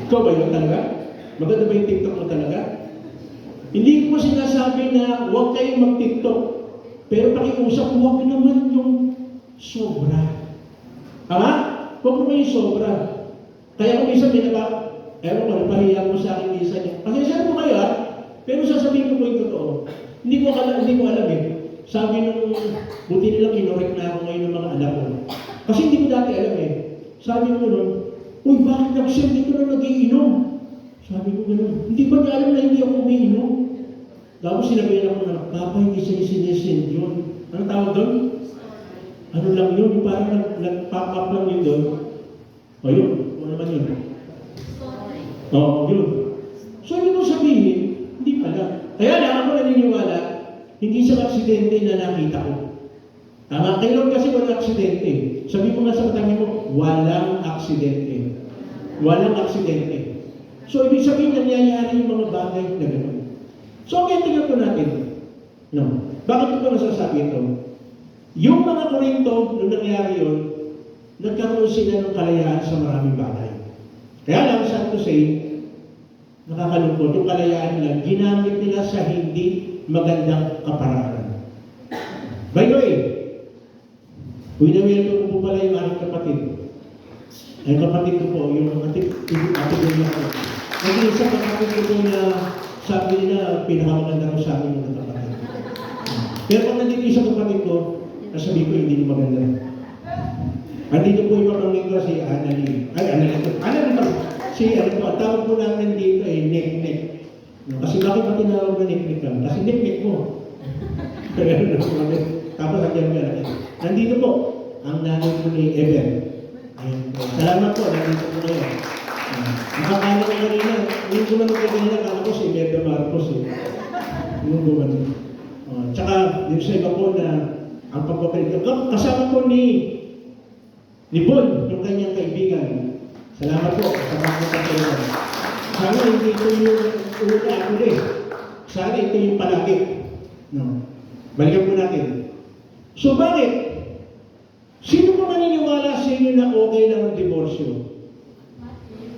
Ikaw ba yun talaga? Maganda ba yung TikTok mo talaga? Hindi ko sinasabi na huwag kayong mag-TikTok. Pero pakiusap, huwag naman yung sobra. Tama? Huwag naman yung sobra. Kaya kung minsan ewan ko, napahiya mo sa akin minsan yun. Pasensya po kayo ha, pero sasabihin ko po yung totoo. Hindi ko alam eh. Sabi nung, buti nilang kinorek na ako ngayon ng mga anak ko. Kasi hindi ko dati alam eh. Sabi ko nun, uy, bakit nag-send dito na nag-iinom? Sabi ko gano'n, hindi ba niya alam na hindi ako umiinom? Tapos sinabihan ako na, Papa, hindi siya sinesend yun. Ano tawag doon? Ano lang yun? Yung parang nag-pop up lang yun doon. O yun, ano naman yun? Oo, yun. So, yun kong sabihin, hindi pala. Kaya lang ako naniniwala, hindi siya aksidente na nakita ko. Tama? Kailan kasi walang aksidente. Sabi ko nga sa katabi mo, walang aksidente. Walang aksidente. So, ibig sabihin, nangyayari yung mga bagay na gano'n. So, kaya tingnan po natin. No. Bakit ko pa nasasabi ito? Yung mga Korinto, nung nangyari yun, nagkaroon sila ng kalayaan sa maraming bagay. Kaya lang, sad to say, nakakalungkot, yung kalayaan nila, ginamit nila sa hindi magandang kaparaanan. By the way, winawil ko po pala yung aking kapatid. Ay kapatid ko po, yung ating niya ko. Nag-iisa kapatid ko po na sabi nila, pinakamaganda ko sa amin yung kapatid. Pero pag nandito isa kapatid ko, nasabi ko, hindi maganda. Andito po yung pamangkin ko si Annalyn. Annalyn pa. Si ano po, tawag po namin dito nek-nek. Kasi bakit ba tinawag na nek-nek lang? Kasi nek-nek mo. Tapos andyan ka na. Nandito po, ang nanay ko ni Eber. Ayun po. Salamat po, nandito po ngayon. Nakakala ko kanina, yung gumano ko kanina, kala ko si Eber Marcos eh. Yung gumano. Tsaka, yung sa iba po na ang pagpapalit. Kasama po ni Bon, yung kanyang kaibigan. Salamat po sa pagpapalit. Sana hindi ito yung una ako eh. Sana ito yung palagi. No. Balikan po natin. So bakit? Sino po maniniwala sa inyo na okay lang ang diborsyo?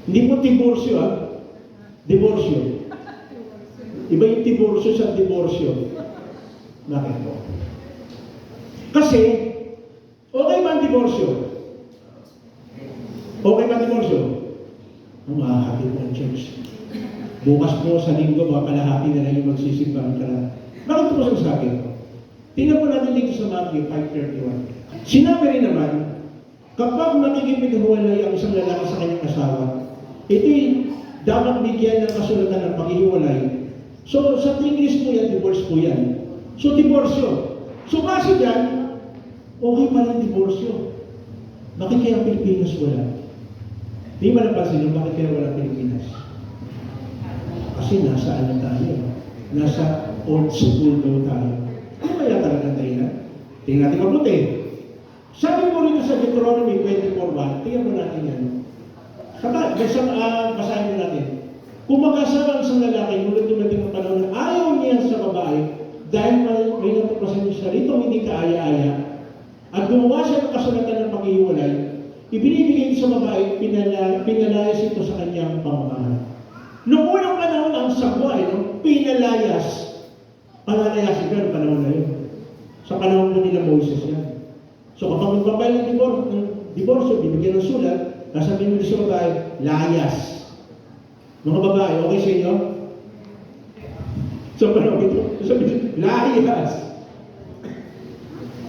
Hindi po diborsyo ha. Diborsyo. Iba yung diborsyo sa diborsyo. Bakit po? Kasi, okay ba ang diborsyo? Okay ba ang diborsyo? Ang makakapit ng church. Bukas po sa linggo, baka kalahati na lang yung magsisimbang ka na. Bakit po sasabi ko? Tingnan po natin dito sa Matthew 5:31. Sinabi rin naman, kapag nakikipaghiwalay ang isang lalaki sa kanyang asawa, ito'y dapat bigyan ng kasulatan ng paghihiwalay. So, sa English po yan, divorce po yan. So, diborsyo. So, kasi dyan, okay pa rin diborsyo. Bakit kaya ang Pilipinas wala? Di ba napansin nyo, bakit kaya wala Pilipinas? Kasi nasa ano tayo? Nasa old school daw tayo. Ano kaya talaga tayo na? Tingnan natin mabuti. Sabi mo rin sa Deuteronomy 24:1, tingnan mo natin yan. Basahin mo natin. Kung mag-asawa ang isang lalaki, ngunit dumating ang panahon na ayaw niya sa babae, dahil may natuklasan niya siya rito, hindi kaaya-aya, at gumawa siya ng kasulatan ng paghihiwalay, ibinibigay sa babae, pinalayas ito sa kanyang pamamahan. Noong unang panahon, ang sabwa, pinalayas. Palalayasin ka ng panahon na yun. Sa panahon po nila Moises yan. So kapag magpapayal ng diborsyo, bibigyan ng sulat, nasabihin mo sa babae, layas. Mga babae, okay sa inyo? So panahon ito, sabihin, layas.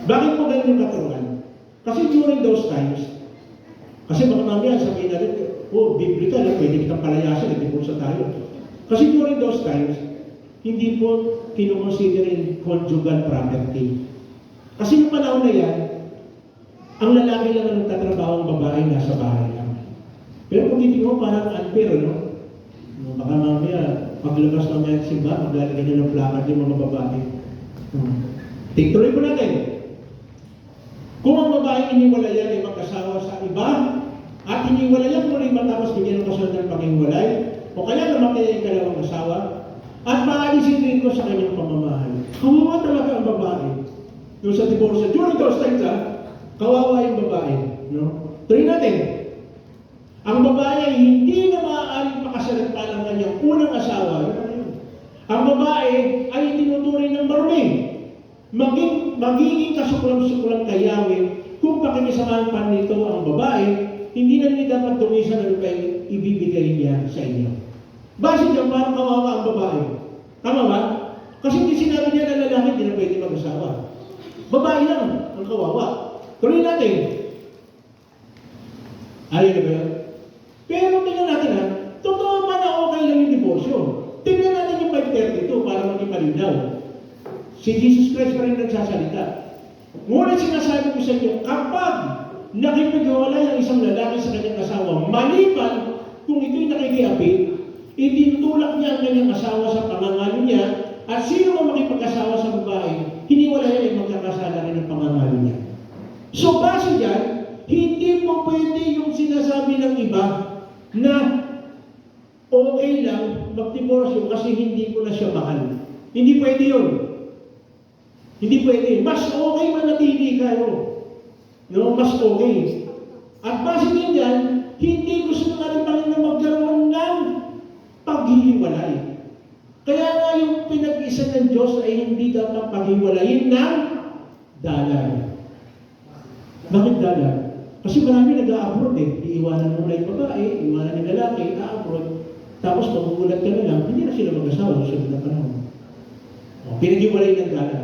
Bakit po ganun yung katuruan? Kasi during those times, kasi baka mamaya sabihin natin, biblical, pwede kitang palayasin, divorce tayo. Kasi during those times, hindi po kinukonsiderin conjugal property. Kasi yung panahon na yan, ang lalaki lang ang nagtatrabaho, ang babae nasa bahay lang. Pero kung titignan mo, parang unfair, no? Baka mamaya, Paglabas mamaya at simba, maglalagay nyo ng plakad yung mga babae. Tuloy po natin. Kung ang babae iniwalayan ay mag-asawa sa iba, at iniwalayan mo rin matapos bigyan ng kasunod ng pag-iwalay, o kaya namatay ang kalawang asawa, at maalisin rin ko sa kanyang pamamahal. Kawawa talaga ang babae. Yung sa divorce, during those times, kawawa yung babae. No? Tuloy natin. Ang babae ay hindi na maaaring makasalita ng kanyang unang asawa. Ang babae ay tinuturing ng maruming. Magiging kasukulang-sukulang kay Yahweh kung pakikisamahan pa nito ang babae, hindi na niya dapat dumisan ano pa ibibigay niya sa inyo. Base dyan, parang kawawa ang babae. Tama ba? Kasi hindi sinabi niya na lalaki, hindi na pwede mag-asawa. Babae lang ang kawawa. Tuloy natin. Ayaw na ba yun? Pero tingnan natin totoo ba na okay lang yung diborsyo? Tingnan natin yung 532 para maging malinaw. Si Jesus Christ pa rin nagsasalita. Ngunit sinasabi ko sa inyo, kapag nakipaghiwalay ang isang lalaki sa kanyang asawa, maliban kung ito'y nakikiapit, itinutulak niya ang kanyang asawa sa pangangalo niya, at sino man makipag-asawa sa babae, hiniwalay ay magkakasala rin ang pangangalo niya. So base dyan, hindi po pwede yung sinasabi ng iba na okay lang mag-divorce kasi hindi ko na siya mahal. Hindi pwede yun. Hindi pwede. Mas okay manatili kayo. No? Mas okay. At base din yan, hindi gusto ng ating Panginoon na magkaroon ng paghihiwalay. Kaya nga yung pinag-isa ng Diyos ay hindi dapat paghiwalayin ng dalan. Bakit dalan? Kasi marami nag-a-abroad iiwanan mo na yung babae, iiwanan ng lalaki, a-abroad. Tapos magugulat ka na lang, hindi na sila mag-asawa sa sunod na panahon. Pinag-iwalay ng dalan.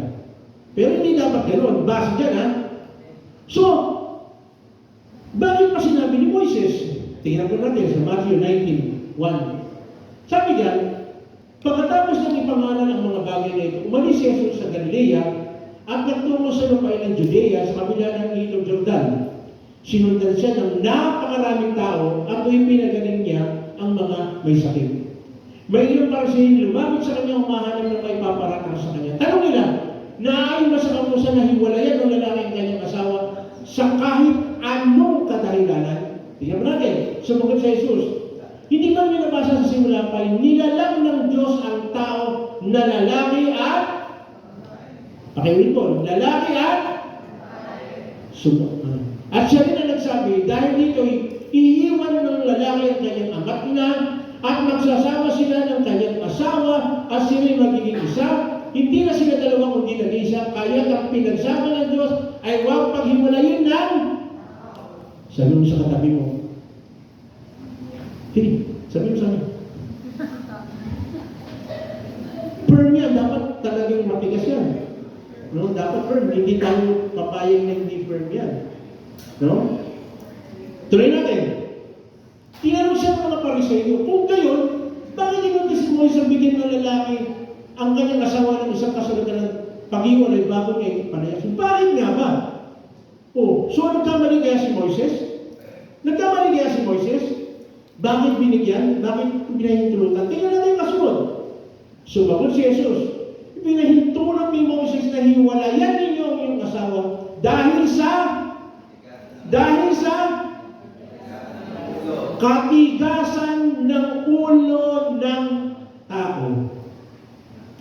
Pero hindi dapat ganoon. Base dyan, So, bakit pa sinabi ni Moises? Tingnan ko natin sa Matthew 19:1. Sabi diyan, pagkatapos ng ipangalan ang mga bagay na ito, umalis si Jesus sa Galilea at nagtungo sa lupain ng Judea sa kabila ng ilog Jordan. Sinundan siya ng napakaraming tao at pinagaling niya ang mga may sakit. May ilang Pariseo lumapit sa kanya humahanap ng may paparatang sa kanya. Tanong nila, naayon ba sa kautusan na hiwalayan ng lalaki ang kanyang asawa sa kahit anong kadahilanan? Tingnan mo natin, sumagot sa Jesus. Hindi ba minabasa sa simula pa, nilalang ng Diyos ang tao na lalaki at pakiulit po, lalaki at at siya rin ang nagsabi, dahil dito iiwan ng lalaki ang kanyang amat na at magsasama sila ng kanyang asawa at sila'y magiging isa. Hindi na sila dalawa kundi nag-isa, kaya ang pinagsama ng Diyos ay huwag paghiwalayin ng sabi mo sa katabi mo. Hindi, sabi mo sa amin. Firm yan, dapat talagang matigas yan. No? Dapat firm, hindi tayo papayag na hindi firm yan. No? Tuloy natin. Tinanong siya ng mga Pariseo, kung gayon, bakit hindi si Moises bigyan ng lalaki ang kanyang asawa ng isang kasunod ng pag-iwalay bago niya ipanayasin? Bakit nga ba? So nagkamali kaya si Moises? Nagkamali kaya si Moises? Bakit binigyan? Bakit pinahintulutan? Tingnan natin yung kasunod. Sumagot si Jesus, pinahintulot ni Moises na hiwalayan ninyo ang iyong asawa dahil sa katigasan ng ulo ng tao.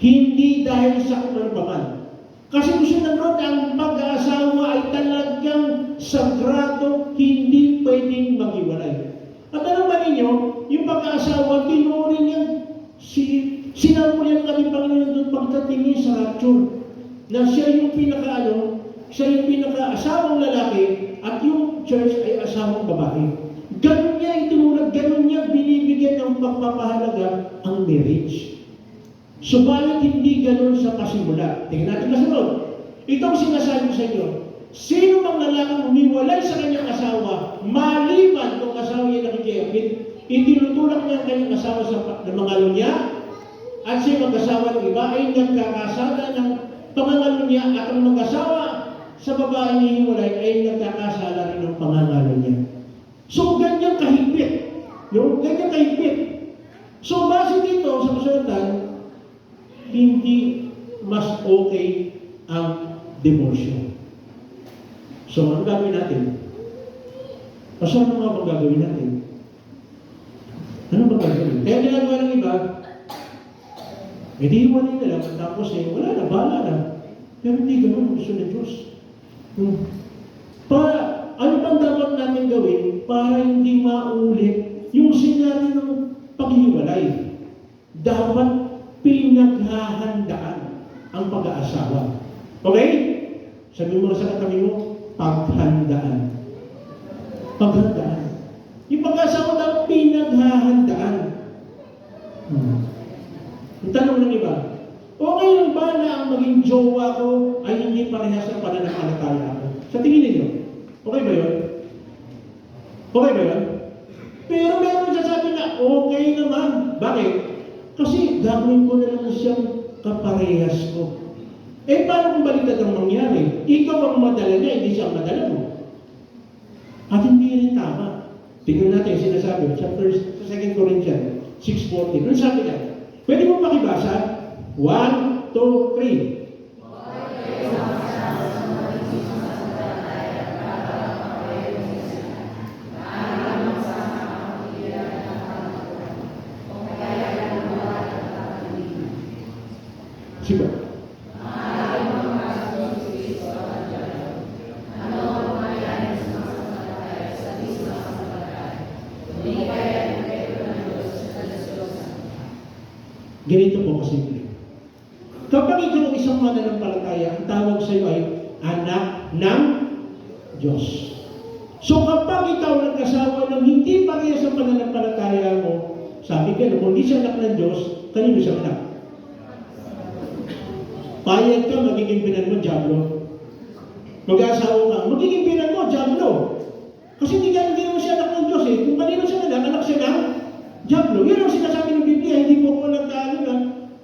Hindi dahil sa kumalpaman. Kasi gusto ng Lord, ang pag-aasawa ay talagang sagrado, hindi pwedeng maghiwalay. At alam ba ninyo, yung pag-aasawa, tinurin niya, sinabi niya ng aming Panginoon doon pagdating sa rapture, na siya yung pinaka-asawang lalaki at yung church ay asawang babae. Ganun niya itinulad, ganun niya binibigyan ng pagpapahalaga ang marriage. Subalit hindi ganun sa pasimula. Tingnan natin kasunod. Itong sinasabi ko sa inyo, sino mang lalaking humiwalay sa kanyang asawa, maliban kung asawa niya nakikiapit, itinutulak niya ang kanyang asawa sa pangangalo niya, at siya mag-asawa ng iba ay nagkakasala ng pangangalo niya, at ang mag-asawa sa babae hihiwalay ay nagkakasala rin ng pangangalo niya. So, ganyan kahigpit. Ganyan kahigpit. So, base dito sa kasunod hindi mas okay ang divorce. So, ano gagawin natin? So, ano nga bang gagawin natin? Ano bang gagawin? Kaya ginagawa ng iba, di iwanin na lang, tapos wala na, bahala na. Pero hindi ganun ang gusto ng Diyos. Ano bang dapat natin gawin para hindi maulit yung senaryo ng paghiwalay? Dapat pinaghahandaan ang pag-aasawa. Okay? Sabi mo sa katabi mo, paghandaan. Paghandaan. Yung pag-aasawa dapat pinaghahandaan. Ang tanong ng iba, okay lang ba na ang maging jowa ko ay hindi parehas sa pananampalataya ko? Sa tingin ninyo, okay ba yun? Okay ba yun? Pero meron sasabi na okay naman. Bakit? Kasi gagawin ko na lang siyang kaparehas ko. Paano kung baliktad ang mangyari? Ikaw ang madala niya, hindi siya ang madala mo. At hindi rin tama. Tingnan natin yung sinasabi sa 2 Corinthians 6:14. Ano sabi niya? Pwede mo makibasa? 1, 2, 3. Siapa? Ganito po kasimple. Kapag ikaw isang mananampalataya, ang tawag sa iyo ay anak ng Diyos. So kapag ikaw nag-asawa ng hindi parehas sa pananampalataya mo, sabi ka, kung hindi siya anak ng Diyos, kanino siya anak? Payag ka, magiging binan mo, Diablo. Mag-asawa ka, magiging binan mo, Diablo. Kasi hindi mo siya anak ng Diyos eh. Kung kanino siya anak siya ng Diablo. Yan ang sinasabi ng Biblia, hindi po ko nagkaano na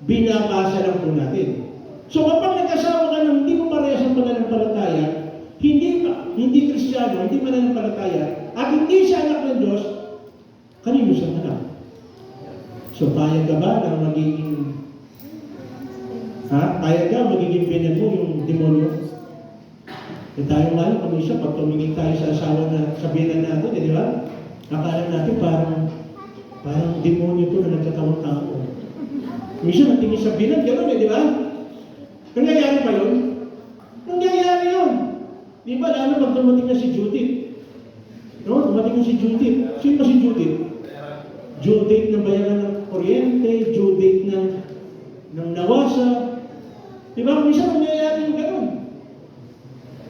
binabasa lang po natin. So kapag nag-asawa ka ng hindi mo parehas ang pananampalataya, hindi Kristiyano, hindi mananampalataya, at hindi siya anak ng Diyos, kanino siya anak? So payag ka ba na magiging kaya ka, magiging binan mo yung demonyo? Tayo nga lang, kung isa, pag tumingin tayo sa asawa na sabihin natin, di ba? Akala natin parang demonyo to na nagkatawang-tao. Minsan, natingin sa binan, gano'n di ba? Nangyayari pa yun? Nangyayari yun. Di ba, lalo pag dumating na si Judith? No? Dumating na si Judith. Sino si Judith? Judith na bayaran ng kuryente, Judith ng nawasa. Di ba? Minsan nangyayari yung gano'n.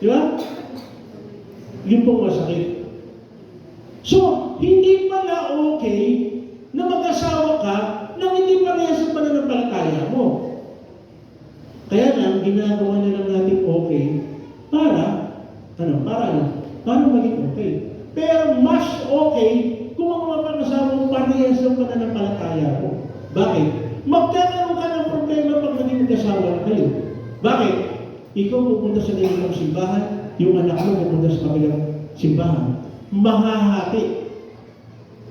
Di ba? Yun pong masakit. So, hindi pala okay na mag-asawa ka nang hindi parehas sa pananampalataya mo. Kaya lang, ginagawa na lang natin okay para maging okay. Pero mas okay kung ang mga pag-asawa mo parehas sa pananampalataya mo. Bakit? Magkakaroon ka ng problema pag naging mag-asawa na kayo. Bakit? Ikaw pupunta sa ganitong simbahan, yung anak mo pupunta sa kabilang simbahan. Mahahati.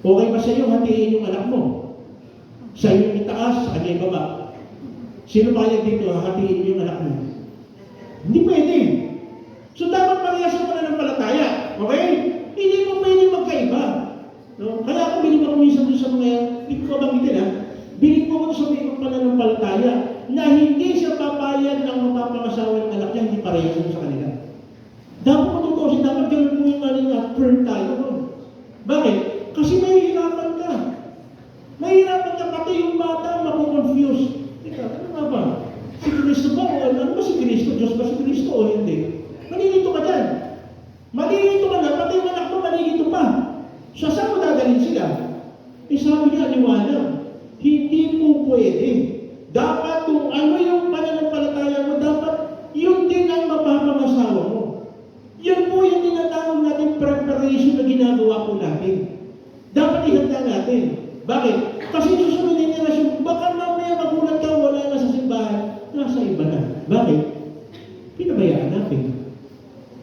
Okay ba sa iyo hatiin yung anak mo? Sa iyo itaas, sa kanya ibaba. Sino payag dito hatiin yung anak mo? Hindi pwede. So dapat parehas ang pananampalataya. Okay? Hindi mo pwede magkaiba. No? Kaya ako bilib ako minsan doon sa mga, hindi ko banggitin bilib ko sa mga pananampalataya na hindi siya papayag ng mapapangasawa ng anak niya, hindi parehas sa kanila. Dapat matutusin, dapat gano'n po yung aling firm tayo. Bakit? Kasi mahihirapan ka. Mahihirapan ka, pati yung bata makukonfuse. Teka, ano nga ba? Si Kristo ba? O ano ba si Kristo? Diyos ba si Kristo o hindi? Malilito ka dyan. Malilito ka na, pati yung anak mo malilito pa. So, saan mo dadalhin sila? Sabi niya, liwanag. Hindi po pwede. Dapat kung ano yung pananampalataya mo, dapat yun din ang mapapangasawa mo. Yan po yung tinatawag natin preparation na ginagawa po natin. Dapat ihanda natin. Bakit? Kasi susunod yung generasyon, baka mamaya magulat ka, wala na sa simbahan, nasa iba na. Bakit? Pinabayaan natin.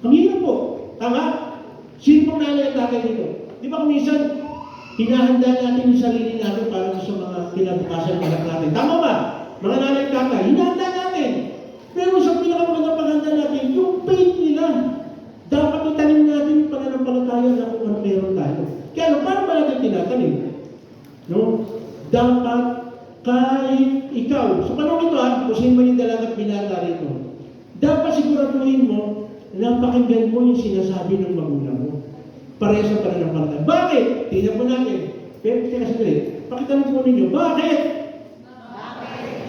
Ang hirap po. Tama? Sino pong nanay at tatay dito? Di ba kung minsan, hinahanda natin yung sarili natin para sa mga kinabukasan ng anak natin. Tama ba? mga nanay at tatay, hinahanda natin. Pero sa pinakamagandang paghanda natin, yung faith nila. Dapat itanim natin yung pananampalataya na kung ano meron tayo. Kaya ano, paano ba natin tinatanim? No? Dapat kahit ikaw, sa panahon ito kung sino man yung dalagat binata rito, dapat siguraduhin mo na pakinggan mo yung sinasabi ng magulang mo. Pareha sa pananampalataya. Bakit? Tingnan po natin. Pero teka sandali, pakitanong po ninyo, bakit?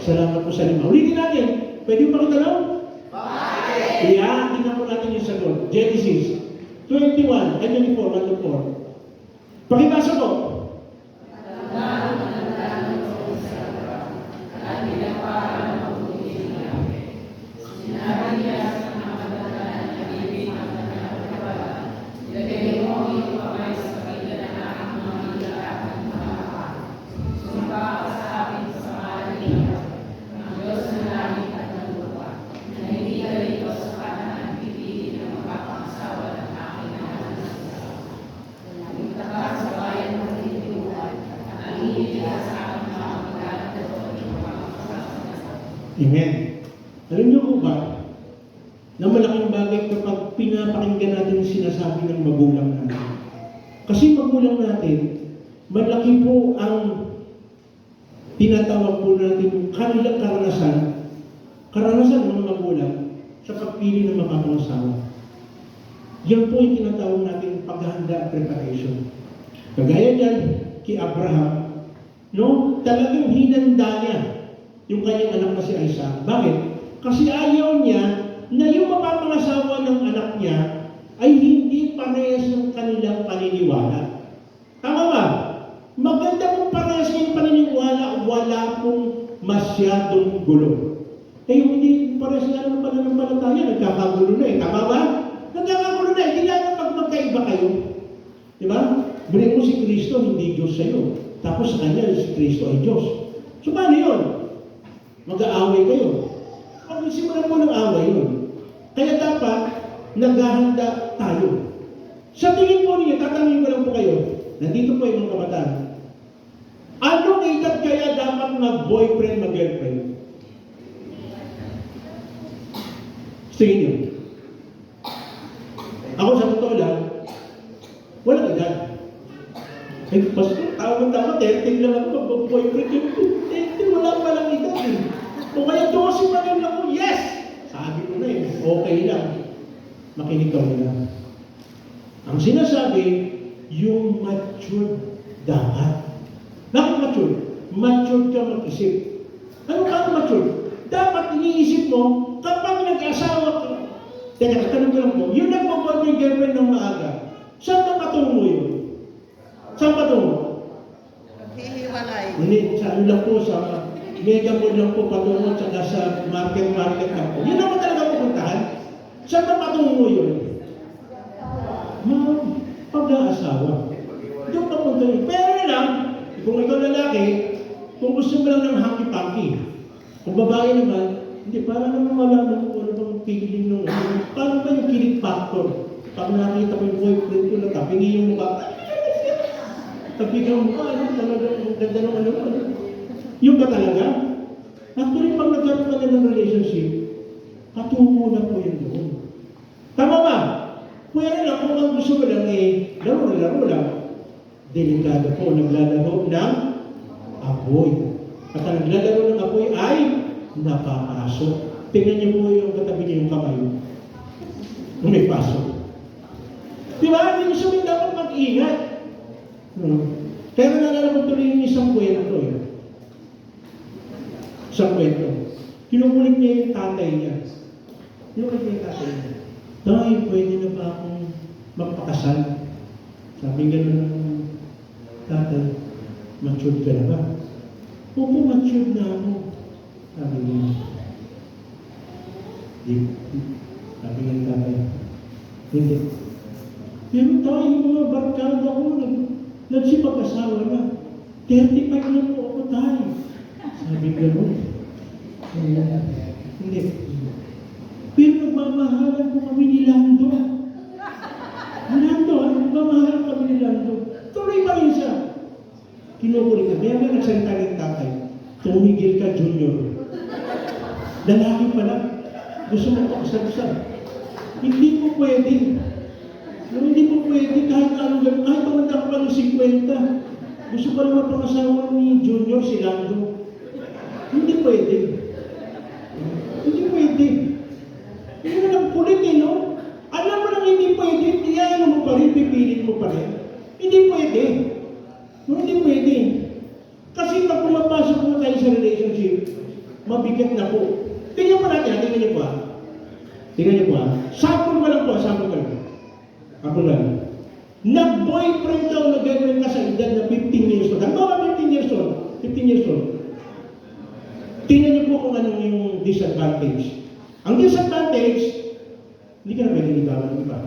Salamat po sa lima. Ulitin natin. Pwede yung pakitanong? Bakit? Iyan, tingnan po natin yung sagot. Genesis 21, 24, 1-4. Pakibasa po. Amen. Alam niyo po ba, na malaking bagay kapag pinapakinggan natin yung sinasabi ng magulang natin. Kasi magulang natin, malaki po ang tinatawag po natin yung kanilang karanasan ng mga magulang sa pagpili ng makapangasawa. Yan po yung tinatawag natin paghahanda at preparation. Kagaya dyan, kay Abraham, no, talagang hinanda niya yung kanyang anak na si Isaac. Bakit? Kasi ayaw niya na yung mapapangasawa ng anak niya ay hindi parehas ng kanilang paniniwala. Tama ba? Maganda kung parehas yung paniniwala, wala pong masyadong gulo. Eh yung hindi parehas nga ng pananampalataya, nagkakagulo na eh. Tama ba? Nagkakagulo na eh. Hindi lang pag magkaiba kayo. Diba? Balik mo si Kristo, hindi Diyos sa'yo. Tapos sa kanya, si Kristo ay Diyos. So paano yun? Mag-aaway kayo. Pag-isimulan mo ng away yun. Kaya dapat, naghahanda tayo. Sa tingin po niyo, tatanungin ko lang po kayo, nandito po yung mga kabataan. Anong edad kaya dapat mag-boyfriend, mag-girlfriend? Tingin niyo. Ako sa totoo lang, walang edad. Ay, pastor, tama-tama, 30 lang ako mag-boyfriend. 30, wala pa lang edad eh. O kaya 12 pa lang ako, yes! Sabi ko na eh, okay lang. Makinig ka nila. Ang sinasabi, yung mature dapat. Bakit mature? Mature ka mag-isip. Ano ka mature? Dapat iniisip mo, kapag nag-asawa ka, teka, tanong ko lang po, yung nagpo-boyfriend girlfriend ng maaga, saan ka patungo yun? Saan patungo? Hihiwalay. Hindi, sa ano lang po, sa Mega Mall lang po patungo, tsaka sa market lang po. Yun naman talaga pupuntahan. Saan ka patungo yun? Pag-aasawa. Doon papunta yun. Pero na lang, kung ikaw lalaki, kung gusto mo lang ng hanky-panky, kung babae naman, hindi, para naman malaman kung ano bang feeling nung, paano ba yung kilig factor? Pag nakita mo yung boyfriend ko, natapingi yung mukha, tapingi yung mukha, ano talaga, ang ganda ng ano. Yung ba talaga? Actually, pag nagkaroon ka ng relationship, katungo na po yun doon. Tama ba? Pwede lang kung ang gusto mo lang eh, laro lang. Delikado po, naglalaro ng apoy. At ang naglalaro ng apoy ay napapasok. Tingnan niyo po yung katabi niya yung kamay. Nung may pasok. Diba? Hindi gusto mo dapat mag-ingat. Pero nalala ko tuloy yung isang kwento eh. Isang kwento. Kinukulit niya yung tatay niya. Kinukulit niya yung tatay niya. Tay, pwede na ba akong magpakasal? Sabi gano'n ng tatay, matured ka na ba? Opo, matured na ako. Sabi niya. Sabi niya ng tatay, hindi. Pero tayo, yung mga barkada ko, nagsipag-asawa na. 35 na po ako tayo. Sabi gano'n. Hindi. Pero nagmamahalan po kami ni Lando. Nagmamahalan kami ni Lando. Tuloy pa rin siya. Kinukulit ka. May nagsalita ng tatay. Tumigil ka, Junior. lalaki pala, gusto mo pakasal-sal. Hindi mo pwede. No, hindi mo pwede kahit anong gawin, kahit tumanda ka pa ng 50, gusto pa naman pangasawa ni Junior si Lando. Hindi pwede. Hindi pwede. Hindi mo lang kulit eh, no? Alam mo lang hindi pwede, iyan mo pa rin, pipilit mo pa rin. Hindi pwede. No, hindi pwede. Kasi pag pumapasok mo tayo sa relationship, mabigat na po. Tingnan mo natin, tingnan niyo po ah. Tingnan niyo po ah. Sample ko lang po, sample ko lang. Ako lang. Nag-boyfriend daw na girlfriend ka sa edad na 15 years old. Halimbawa 15 years old. 15 years old. Tingnan niyo po kung anong yung disadvantage. Ang disadvantage, hindi ka na pwede ligawan ng iba.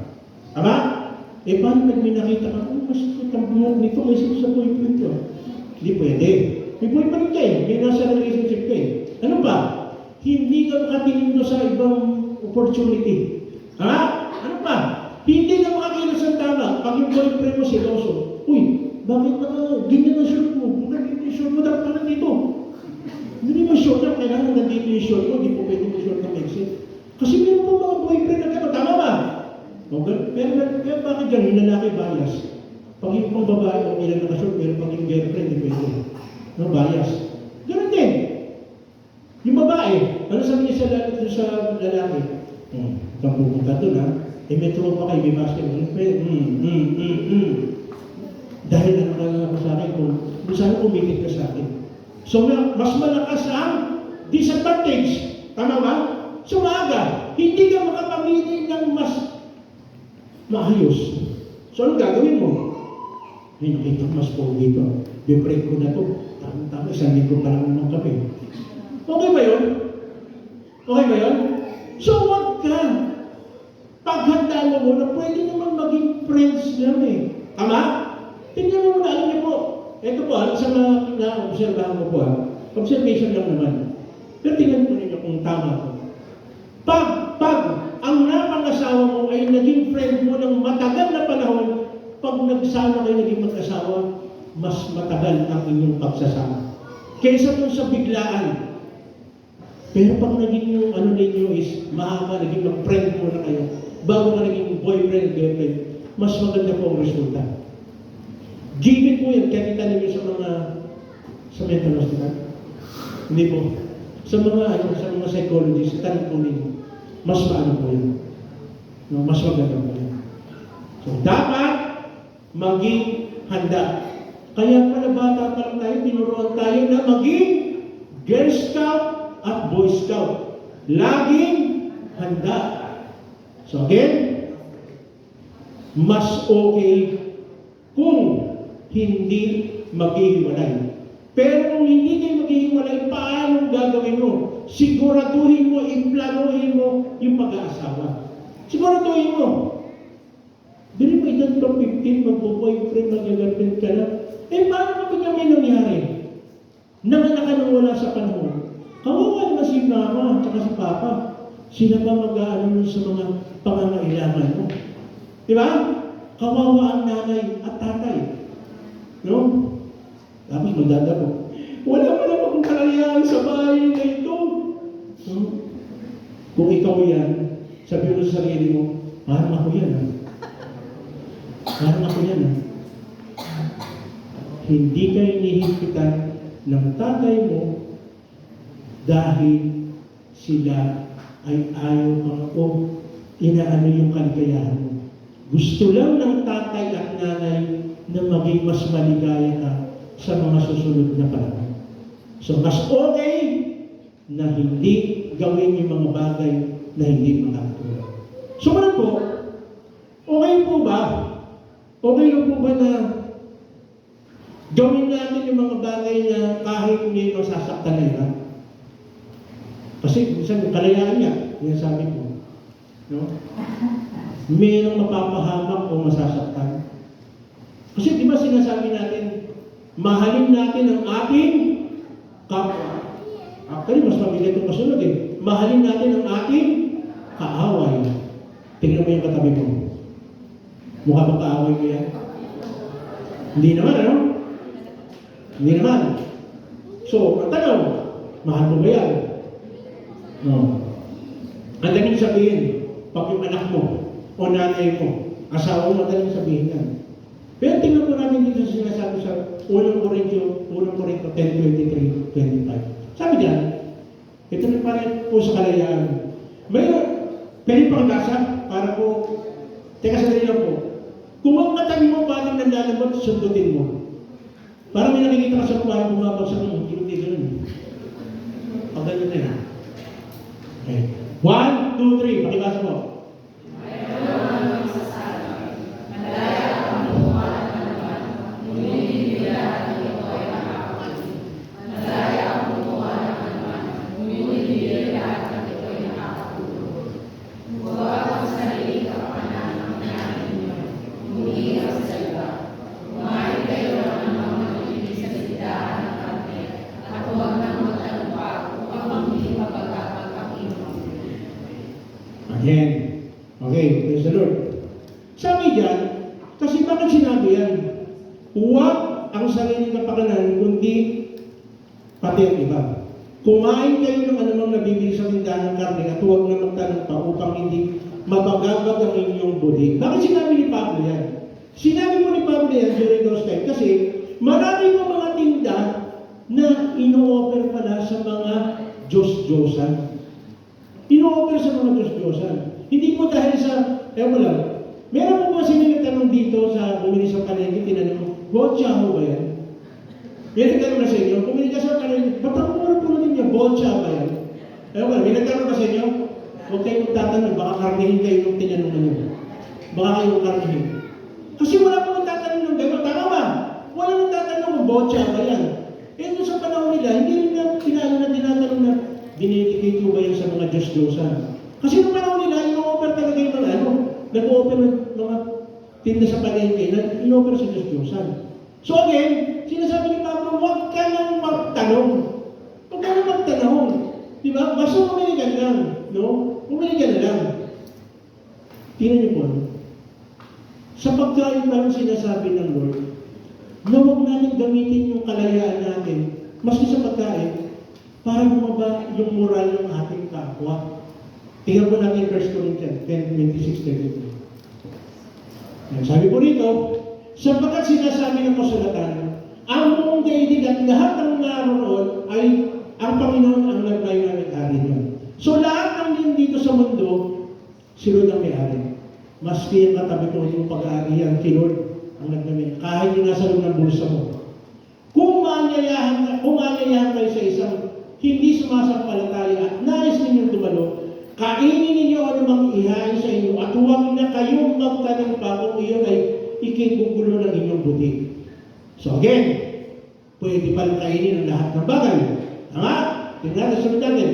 Tama? Eh paano pag may nakita ka, oh, mas tambungan nito kaysa sa boyfriend ko? Hindi pwede. May boyfriend ka eh. May nasa relationship ka eh. Ano ba? Hindi ka makatingin mo sa ibang opportunity. Ha? Ano ba? Hindi ka makakilos ang tama. Pag yung boyfriend mo siloso, uy, bakit ganyan ang short mo? Kung nandito yung short mo, dapat ka nandito. Hindi mo short na, kailangan nandito yung short mo, hindi po pwede mo short na exit. Kasi meron po mga boyfriend na gano'n, tama ba? Okay? Pero bakit dyan, yung lalaki bias? Pag yung pang babae, o ilan nakashort, pero pag yung girlfriend, hindi pwede. No, bias. Ganun din. Yung babae, ano sabi niya sa lalaki? Kung pupunta doon ha, eh may tropa kayo, may basketball. Dahil nakakala ko sa akin kung saan kumikit ka sa akin. So mas malakas ang disadvantage. Tama ba? So maaga, hindi ka makapamili ng mas maayos. So anong gagawin mo? Ay, nakita ko mas pogi ito. Bibreak ko na ito. Tama, isang linggo pa lang naman kami. Okay ba yun? Okay ba yun? So wag ka. Paghanda mo muna, pwede naman maging friends lang eh. Tama? Tingnan mo muna, alam niyo po. Ito po, sa mga na-observahan ko po observation lang naman. Pero tingnan mo ninyo kung tama po. Pag ang napangasawa mo ay naging friend mo ng matagal na panahon, pag nagsama kayo naging mag-asawa, mas matagal ang inyong pagsasama. Kaysa dun sa biglaan. Pero pag naging yung ano ninyo is mahaba, naging mag-friend mo na kayo, bago ka naging boyfriend, girlfriend, mas maganda po ang resulta. Given po yan, kaya kita ninyo sa mental hospital. Hindi po. Sa mga psychologists, tanong po ninyo, mas maano po yan. No, mas maganda po yan. So, dapat maging handa. Kaya pala bata pa lang tayo, tinuruan tayo na maging Girl Scout at Boy Scout. Laging handa. So again, mas okay kung hindi maghihiwalay. Pero kung hindi kayo maghihiwalay, paano gagawin mo? Siguraduhin mo, implanuhin mo yung pag-aasawa. Siguraduhin mo. Dili mo edad pa 15, magbo-boyfriend, mag-girlfriend ka na. Eh, paano kapag may nangyari? Nanganak ka nang wala sa panahon. Kawawa naman si mama at si papa. Sila ba mag-aaral sa mga pangangailangan mo? Diba? Kawawa ang nanay at tatay. No? Tapos magdadabo. Wala pa naman akong kalayahan sa bahay na ito. No? Kung ikaw yan, sabi mo sa sarili mo, parang ako yan. Ha? Parang ako yan. Ha? Hindi kayo hinihigpitan ng tatay mo dahil sila ay ayaw kang o inaano yung kaligayahan mo. Gusto lang ng tatay at nanay na maging mas maligaya ka sa mga susunod na panahon. So, mas okay na hindi gawin yung mga bagay na hindi makakatulong. So, ano po? Okay po ba? Okay lang po ba na gawin natin yung mga bagay na kahit may masasaktan na iba? Kasi minsan kalayaan niya, yung sabi ko. No? Mayroong mapapahamak o masasaktan. Kasi di ba sinasabi natin, mahalin natin ang ating kapwa. Actually, mas mabigat yung kasunod eh. Mahalin natin ang ating kaaway. Tingnan mo yung katabi mo. Mukha bang kaaway mo yan? Hindi naman, ano? Hindi naman. So, ang tanong, mahal mo ba yan? No. Ang daling sabihin, pag yung anak mo o nanay mo, asawa mo, madaling sabihin yan. Pero tingnan po natin dito sa sinasabi sa unang Korintyo 10:23-25. Sabi diyan, ito na pala po sa kalayaan. Mayroon, pwede pang lasa para po, teka sandali lang po. Kung ang matabi mo parang nanlalabot, sundutin mo. Parang may nakikita ka sa parang bumabagsak mo, hindi ganun. Pag ganun na yan. Okay. 1, 2, 3, pakibasa mo. Again. Okay, praise the Lord. Sabi diyan, kasi bakit sinabi yan? Huwag ang sarili kapakanan, kundi pati ang iba. Kumain kayo ng anumang nabibili sa tindahan ng karne at huwag na magtanong pa upang hindi mabagabag ang inyong budi. Bakit sinabi ni Pablo yan? Sinabi mo ni Pablo yan during those time kasi marami mo mga tinda na ino-offer pala sa mga Diyos-Diyosan. Ino-offer sa mga Diyos-Diyosan. Hindi po dahil sa, wala. Meron po ba sila nagtanong dito sa bumili sa palengke, tinanong mo, botcha ho ba yan? Yan nagtanong na sa inyo, bumili ka sa palengke, ba't ang mura po natin niya, botcha ba yan? Wala, may nagtanong ba sa inyo? Huwag kayo magtatanong, baka karnihin kayo yung tinanong niyo. Baka kayo karnihin. Kasi wala po nagtatanong ng gano'n, tama ba? Wala nagtatanong kung botcha ba yan. Doon sa panahon nila, hindi rin na tinatanong na dinedicate ko ba yan sa mga Diyos-Diyosan? Kasi nung panahon nila, ino-offer talaga yung mga nag-offer ng mga tinda sa palengke na ino-offer sa Diyos-Diyosan. So again, sinasabi ni Pablo, huwag ka nang magtanong. Huwag ka nang magtanong. Diba? Basta umili ka na lang. No? Umili ka na lang. Tingnan niyo po. Sa pagkain parang sinasabi ng Lord, na huwag natin gamitin yung kalayaan natin, maski sa pagkain, para bumaba yung moral ng ating kapwa. Tingnan po natin 1 Corinthians 10:26-33. Sabi po rito, sapagkat sinasabi ng kasulatan, ang buong daigdig at lahat ng naroon ay ang Panginoon ang nagmay-ari niya. So lahat ng dito sa mundo, si Lord ang may-ari. Maski ang katabi ko yung pag-aarihan, si Lord ang nagmay-ari. Kahit yung nasa loob ng bulsa mo. Kung maanyayahan kayo sa isang hindi sumasampalataya at nais ninyong dumalo, kainin ninyo anumang ihain sa inyo at huwag na kayong magtanong pa kung iyon ay ikibugulo ng inyong buti. So again, pwede palang kainin ang lahat ng bagay. Tama? Tingnan natin, sunod natin.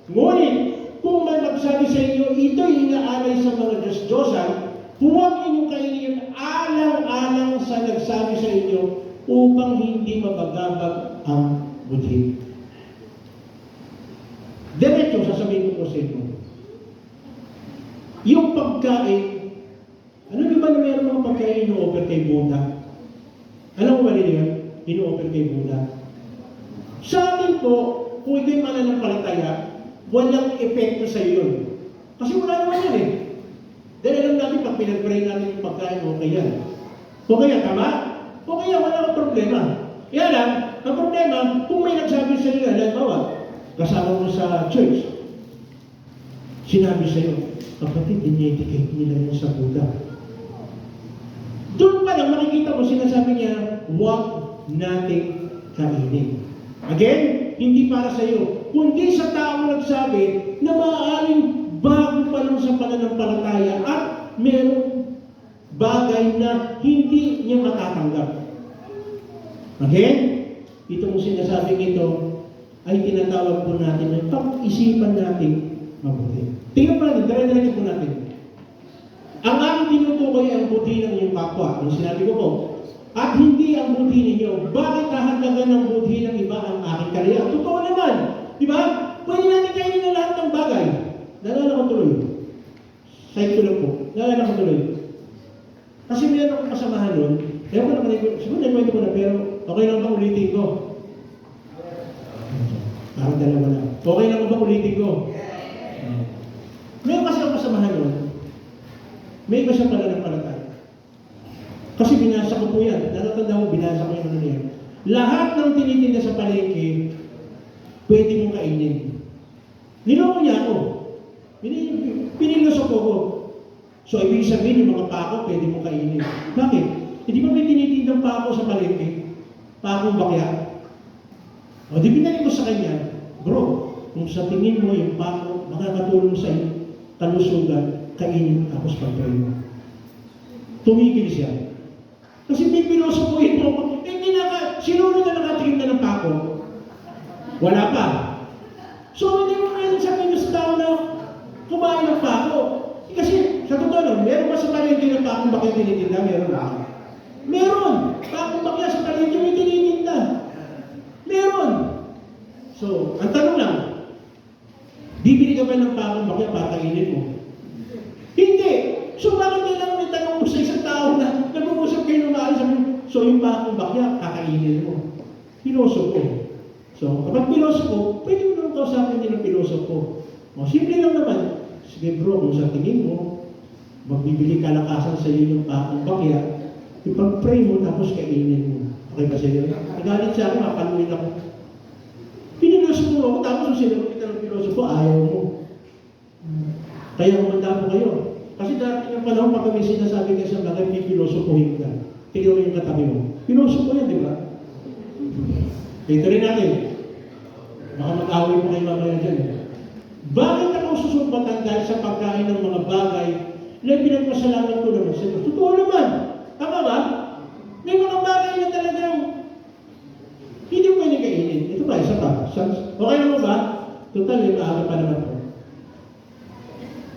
Ngunit, kung may magsabi sa inyo, ito'y inaalay sa mga Diyos-Diyosan, huwag inyong kainin alang-alang sa nagsabi sa inyo upang hindi mabagabag ang buti. Diretso, sasabihin ko po sa inyo. Yung pagkain, ano ba na mayroon mga pagkain ino-offer kay Buddha? Alam mo ba rin yun? Ino-offer kay Buddha. Sa atin po, kung ito'y mananampalataya, walang epekto sa iyo. Kasi wala naman yan eh. Dahil alam natin, pag pinag-pray natin yung pagkain, okay yan. Okay yan, tama? Okay yan, wala kang problema. Kaya lang, ang problema, kung may nagsabi sa iyo, halimbawa, kasama mo sa church, sinabi sa iyo, kapatid, dinedicate nila yun sa Buddha. Doon pa lang makikita mo, sinasabi niya, huwag nating kainin. Again, hindi para sa iyo, kundi sa tao nagsabi na maaaring bago pa lang sa pananampalataya at merong bagay na hindi niya matatanggap. Again, itong sinasabing ito ay tinatawag po natin na pag-isipan natin mabuti. Tingnan pa natin, dire-diretso po natin. Ang aking tinutukoy ay ang buti ng iyong kapwa. Yung sinabi ko po, at hindi ang buti ninyo. Bakit hahalagan ng buti ng iba ang aking karya? Totoo naman. Di ba? Pwede natin kainin na lahat ng bagay. Nalala ko tuloy. Side ko lang po. Nalala ko tuloy. Kasi meron akong kasamahan nun. Ewan ko naman, siguro nagkwento ko na, pero okay lang ba ulitin ko? Parang dalawa na. Okay lang ba ulitin? ulitin ko. May kasi ako kasamahan nun. May iba siyang pananampalataya. Kasi binasa ko po yan. Natatanda ko, binasa ko yung ano yan. Lahat ng tinitinda sa palengke, pwede mong kainin. Niloko niya ako. Pinilusok ko. So, ibig sabihin, yung mga pako, pwede mong kainin. Bakit? Hindi ba may tinitindang pako sa palengke? Pakong bakya. O, di binalik ko sa kanya, bro, kung sa tingin mo yung pako, makakatulong sa kalusugan, kainin tapos pag-pray mo. Tumigil siya. Kasi may pilosopuhin mo ako, sinunod na nakatingin na ng pako. Wala pa. So, hindi mo ngayon sabihin sa tao na kumain ng pako. Kasi, sa totoo nun, meron ba sa palengke ng pakong bakya tinitinda? Meron ba? Meron! Pakong bakya sa palengke may tinitinda. Meron! So, ang tanong lang, bibili ka ba ng pakong bakya para kainin mo? Hindi! So, bakit kailangan may tanong mo sa isang tao na nag-uusap kayo ng maalis mo? So, yung pakong bakya, kakainin mo. Piloso ko. So, kapag piloso ko, pwede mo naman kausapin din ang piloso ko. O, simple lang naman. Sige bro, kung sa tingin mo, magbibigay kalakasan sa iyo yung pakong bakya, ipag-pray mo tapos kainin mo. Okay ba sa'yo? Nagalit sa akin, mapaluin ako. Piniloso mo ako, tapos kung sinagot kita ng piloso ko, ayaw mo. Kaya humanda po kayo. Kasi dati ng panahon, pag kami sinasabi kayo sa bagay, pipiloso ko ka. Tingnan mo yung katabi mo. Piloso ko yan, di ba? Ito rin natin. Baka mag-away mo kayo mamaya dyan. Bakit ako susumpatan dahil sa pagkain ng mga bagay na pinagpasalamat ko naman sa Diyos? Totoo naman. Tama ba? May mga bagay na talagang hindi mo pwede kainin. Ito ba? Isa pa. Okay naman ba? Total, maaga pa naman po.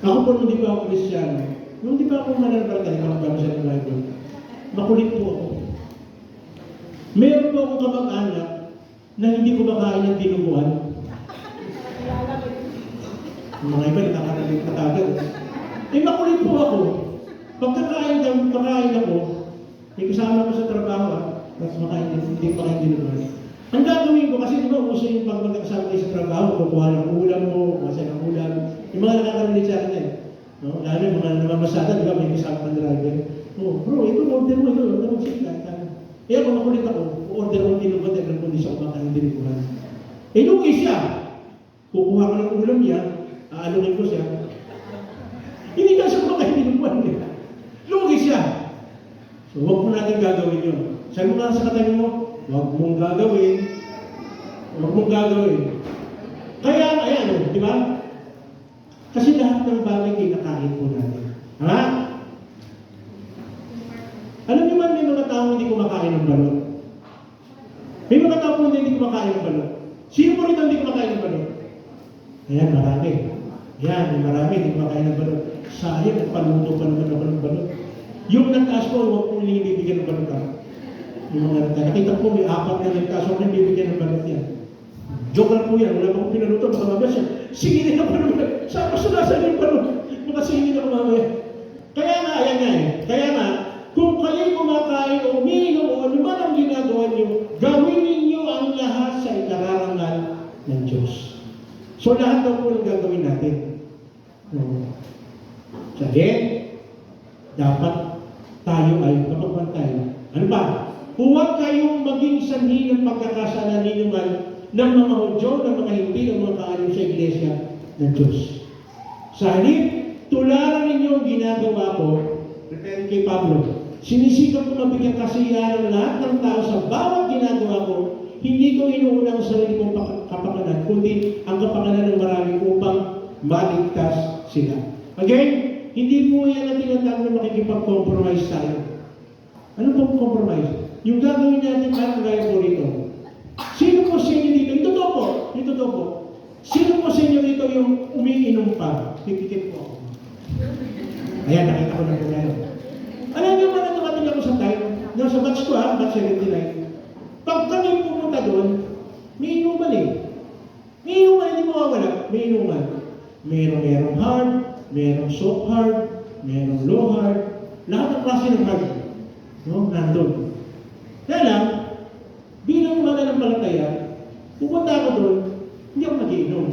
Ako po nung di pa ako Kristyano, nung di pa ako mananampalataya, nakapagpapasya ng Bible, makulit po ako. Meron po akong kamag-anak na hindi ko makain ng dinuguan. Mga iba, nakakaralit na kagad. Eh, makulit po ako. Pagkakain ako, may kasama ko sa trabaho, tapos hindi pa kain dinuguan. Ang gagawin ko, kasi di ba, uso yung pag magkakasama kayo sa trabaho, kukuha ng ulam mo, kumasa ng ulam. Yung mga nakakarinig sa akin yan. No? Lalo yung mga namamasada, di ba, may kasama ng driver. Oh, bro, ito, order mo, sige, kahit. Eh, ako makulit ako, order mo dinuguan, dahil kung hindi siya kumakain dinuguan. Eh, lugi siya. Kukuha ko ng ulam niya, aalungin ko siya. Hindi ka siya kumakain dinuguan niya. Lugi siya. So, huwag mo natin gagawin yun. Sabi mo nga sa katabi mo, huwag mong gagawin. Huwag mong gagawin. Kaya, ayan, di ba? Kasi lahat ng bagay kinakain po natin. Ha? Alam niyo man, may mga tao hindi kumakain ng balot. May mga tao hindi kumakain ng balot. Sino po rin hindi kumakain ng balot? Ayan, marami. Ayan, marami hindi kumakain ng balot. Sayang, nagpaluto pa naman ako ng balot. Yung nagtaas ko, huwag po nilang bibigyan ng balot. Yung mga nagtaas. Nakita ko, may 4 na nagtaas, huwag nilang bibigyan ng balot yan. Joke lang po yan. Wala pa akong pinaluto, baka mamaya siya. Singinin ako naman. Saan ko sulasan yung balot? Baka singinin ako mamaya. Kaya nga, ayan nga eh. Kaya nga, kung kayo'y kumakain o umiinom o ano man ang ginagawa niyo, gawin ninyo ang lahat sa ikararangal ng Diyos. So lahat daw po ng gagawin natin. Sige, dapat tayo ay kapagpantay. Ano ba? Huwag kayong maging sanhi ng pagkakasala ninyo man ng mga Hudyo, ng mga hindi, ng mga kaalim sa Iglesia ng Diyos. Sa halip, tularan ninyo ang ginagawa ko, referring kay Pablo, sinisikap ko mabigyan kasiyahan ng lahat ng tao sa bawat ginagawa ko, hindi ko inuuna ang sarili kong kapakanan, kundi ang kapakanan ng marami upang maligtas sila. Again, hindi po yan ang tinatawag na makikipag-compromise tayo. Ano pong compromise? Yung gagawin natin at gaya po rito. Sino po sa inyo dito? Ito po. Sino po sa inyo dito yung umiinom pa? Pipikit po ako. Ayan, nakita ko na po ngayon. Alam niyo ba na dumating ako sa time, sa batch ko batch 79, pag kami pumunta doon, may inuman eh. May inuman, hindi mawawala. May inuman. Merong hard, merong soft hard, merong low hard, lahat ng klase ng hard. No? Nandun. Kaya lang, bilang mananampalataya, pupunta ako doon, hindi ako mag-iinom.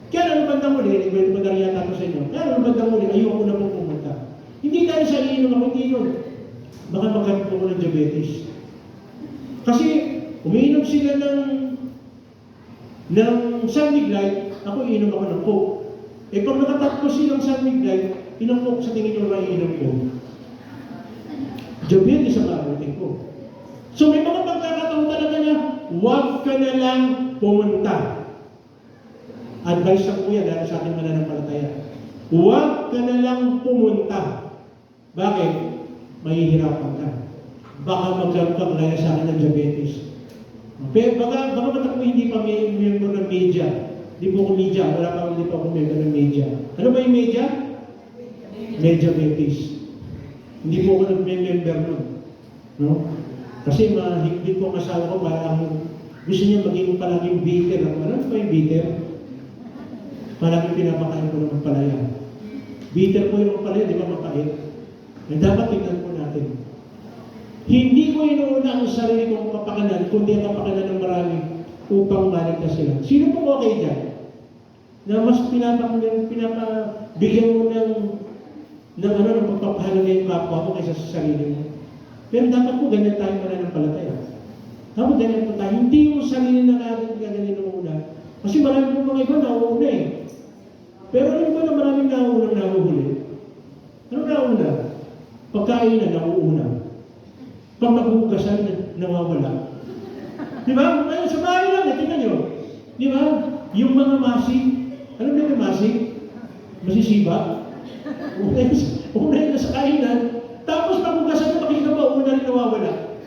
Kaya bandang muli, pwede ba na yata ko sa inyo, kaya ng bandang muli, ayoko na pong pumunta. Hindi tayo sa iinom ako, hindi yun. Baka magkaroon ko ng diabetes. Kasi, umiinom sila ng San Miguel, ako iinom ako ng Coke. Eh pag nakatatlo silang San Miguel, ilang Coke sa tingin nyo maiinom ko? Diabetes ang karating ko. So may mga pagkakataon talaga na, huwag ka na lang pumunta. Advice sa kuya dahil sa ating mananampalataya. Huwag ka na lang pumunta. Bakit? Mahihirapan ka. Baka magkaroon ka kaya sa akin ng diabetes. Pero baka matak mo hindi pa may member ng media. Hindi po ako media. Wala pa hindi pa ako member ng media. Ano ba yung media? Diabetes. Hindi po ako nag-member nun. No? Kasi mahigpit po ang asawa ko para gusto niya maging palaging bitter. Ano ba yung bitter? Palaging pinapakain ko ng palaya. Bitter po yung palaya, di ba mapait? Eh, dapat tingnan po natin. Hindi ko inuuna ang sarili kong kapakanan, kundi ang kapakanan ng marami upang maligtas sila. Sino po okay dyan? Na mas pinapabigyan mo ng pagpapahalaga yung kapwa mo kaysa sa sarili mo. Pero dapat po ganyan tayo mananampalataya. Dapat ganyan po tayo. Hindi yung sarili na natin ganyan inuuna. Kasi marami po mga iba nauuna eh. Pero ano ba na maraming nauunang nahuhuli? Ano nauna? Pagkain na nauuna. Pag maghugasan, nawawala. Di ba? Ngayon, sa bahay lang, tingnan nyo. Di ba? Yung mga masi, alam niyo yung masi? Masisiba. Una yun sa kainan. Tapos paghugasan na makikita pa, una rin nawawala.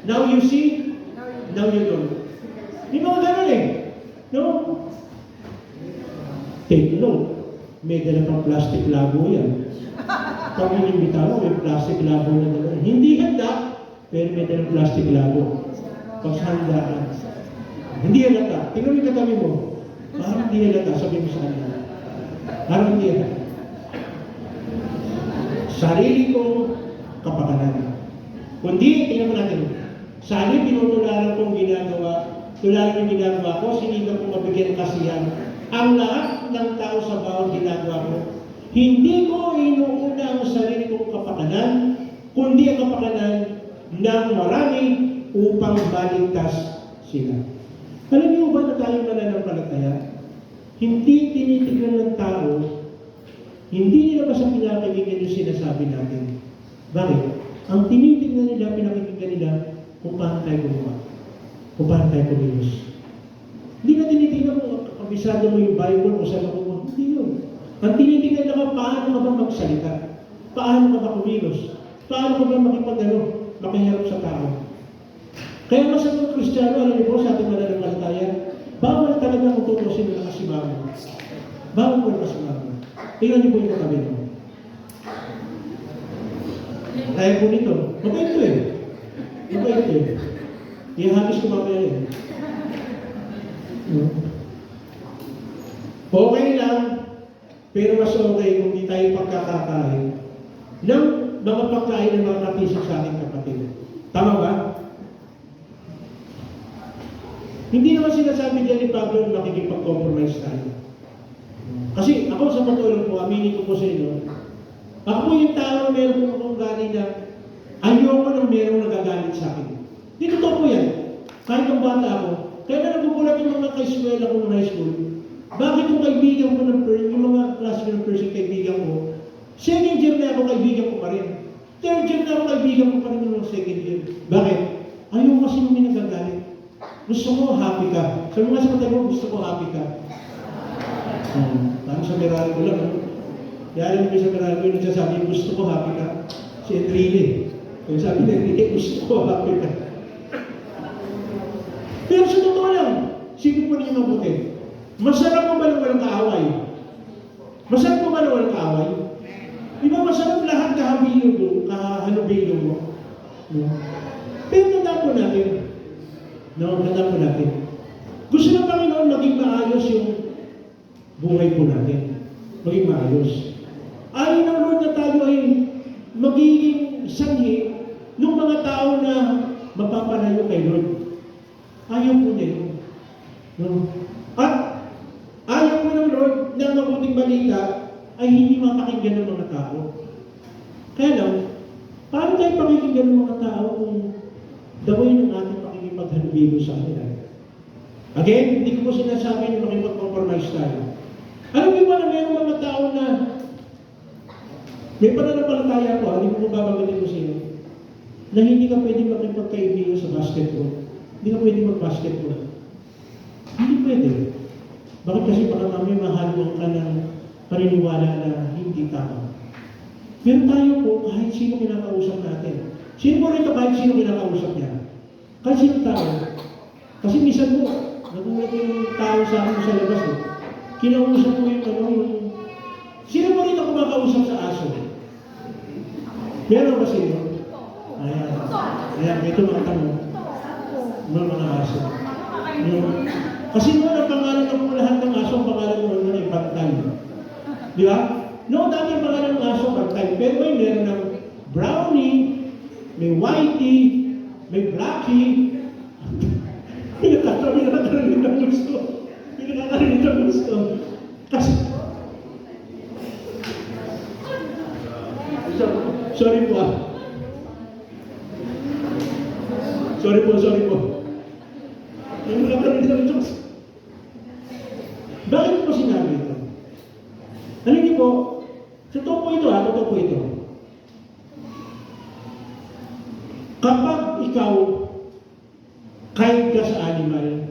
Now you see, now you don't. Di ba ganun eh? No? Take note. May dala pang plastic labo yan. Pag inimbita mo, may plastic labo na dala. Hindi handa, pero may dalang plastic labo. Pagsahandaan. Hindi halata. Tingnan mo yung katabi mo. Parang hindi halata. Sabi mo sa kanila. Parang hindi halata. Sarili kong kapakanan. Kundi, tingnan mo natin. Sana pinutularan kong ginagawa. Tularan yung ginagawa ko. Sinigang kong mabigyan kasiyan. Ang lahat ng tao sa bawat ginagawa ko. Hindi ko inuuna ang sarili kong kapakanan. Kundi ang kapakanan ng marami upang maligtas sila. Alam niyo ba na tayong mananampalataya? Hindi tinitignan ng tao, hindi nila ba sa pinakikinggan yung sinasabi natin? Bakit? Ang tinitignan nila, pinakikinggan nila, kung paano tayo gumawa, kung paano tayo kumilos. Hindi na tinitignan mo, kabisado mo yung Bible o sa loob mo. Hindi yun. Ang tinitignan nila, paano ka ba magsalita? Paano ka ba kumilos? Paano ka ba makiharap sa tao? Kaya masagot Kristiyano, alam niyo po, sa ating mananampalataya, bawal talaga kung tutusin ng kasibahan. Bawal po yung kasibahan. Tingnan niyo po yung katabi mo. Kaya po nito, mabait ko eh. Mabait ko eh. Ihagis ko mamaya eh. Okay lang, pero mas okay kung di tayo pagkakakain ng mga pagkain ng mga kapisig sa ating kapatid. Tama ba? Hindi naman sinasabi dyan ni Pablo na makikipag-compromise tayo. Kasi ako sa patulong po, aminin ko po sa inyo, ako po yung tao na meron po akong galing na ayoko nang merong nagagalit sa akin. Hindi totoo po yan. Kahit ang bata ako, kaya na nagugulat yung mga kaiswela ko ng high school, bakit yung kaibigan ko yung mga classmate ng first kaibigan ko, second year na ako kaibigan ko pa rin. Third year na ako kaibigan ko pa rin ng second year. Bakit? Ayaw kasi nung may nagagalit. Gusto ko happy ka. Sabi nga sa matay mo, gusto ko happy ka. Parang sa Merari ko lang. Kaya alam mo sa Merari ko yung nagsasabi, gusto ko happy ka. Si Enrile. Kaya sabi na Enrile, gusto ko happy ka. Pero sa totoo lang, sige po niyo mabuti. Masarap mo ba na walang kaaway? Masarap mo ba na walang kaaway? Di ba masarap lahat kahanubilo mo? No? Pero tanda po natin. Tanda po natin. Gusto ng Panginoon maging maayos yung buhay po natin. Maging maayos. Ayaw ng Lord na tayo ay magiging sanhi ng mga tao na mapapalayo kay Lord. Ayaw po niya. No? At ayaw po ng Lord ng mabuting balita ay hindi mapakinggan ng mga tao. Kaya lang, paano tayo pakikinggan ng mga tao kung dawin ng ating pakikipaghalubilo sa kanila? Again, hindi ko po sinasabi na makipag-compromise tayo. Alam niyo ba na mayroong mga tao na may pananampalataya po, hindi ko po babanggitin ko sino, na hindi ka pwede makipagkaibigan sa basketball. Hindi ka pwede mag-basketball. Hindi pwede. Bakit? Kasi baka mamaya mahalong ka ng paniniwala na hindi tama. Pero tayo po, kahit sino kinakausap natin. Sino po rito kahit sino kinakausap niya? Kahit sino tao. Kasi minsan po, nagulat yung tao sa akin sa labas eh. Kinausap ko yung sino po rito kumakausap sa aso? Meron ba sino? Ayan. Ayan, ito mga tanong. Mga aso. Kasi noon ang pangalan ng lahat ng aso, ang pangalan noon na ipantay. Di ba? No, dati ang pangalan ng aso, pantay. Pero ngayon, meron ng brownie, may whitey, may blackie. Pinakakarinig ng gusto. Pinakakarinig ng gusto. Kasi, sorry po ah. Sorry po. Pinakakarinig ng gusto. Bakit ko sinabi ito? Alam niyo po, totoo po ito. Kapag ikaw kahit ka sa animal,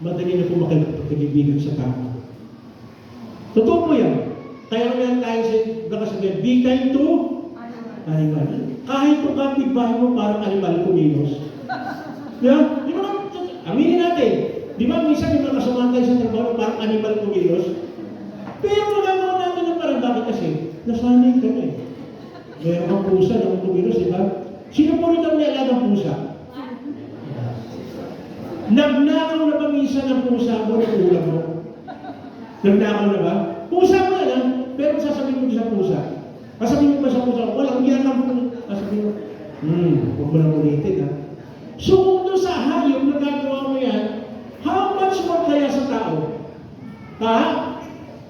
madali na po makipagkaibigan sa tao. Totoo po yan. Kaya naman tayo nakasabihan, be kind to animal. Kahit kung kapitbahay mo parang animal kumilos. Diba? Di ba? Aminin natin. Di ba minsan yung mga kasamahan tayo sa trabaho parang animal kumilos? Pero magagawa natin ng parang bakit kasi nasanay ka na eh. Meron kang pusa na kumilos, di ba? Sino po rito may alagang pusa? Nagnakaw na ba minsan ng pusa mo ng ulam mo? Nagnakaw na ba? Pusa mo na lang, pero sasabihin mo sa pusa. Sasabihin mo pa sa pusa, walang ginagawa mo. Sasabihin mo, huwag mo na ulitin ha. So kung doon sa hayop na gagawa mo yan, how much more kaya sa tao? Ha?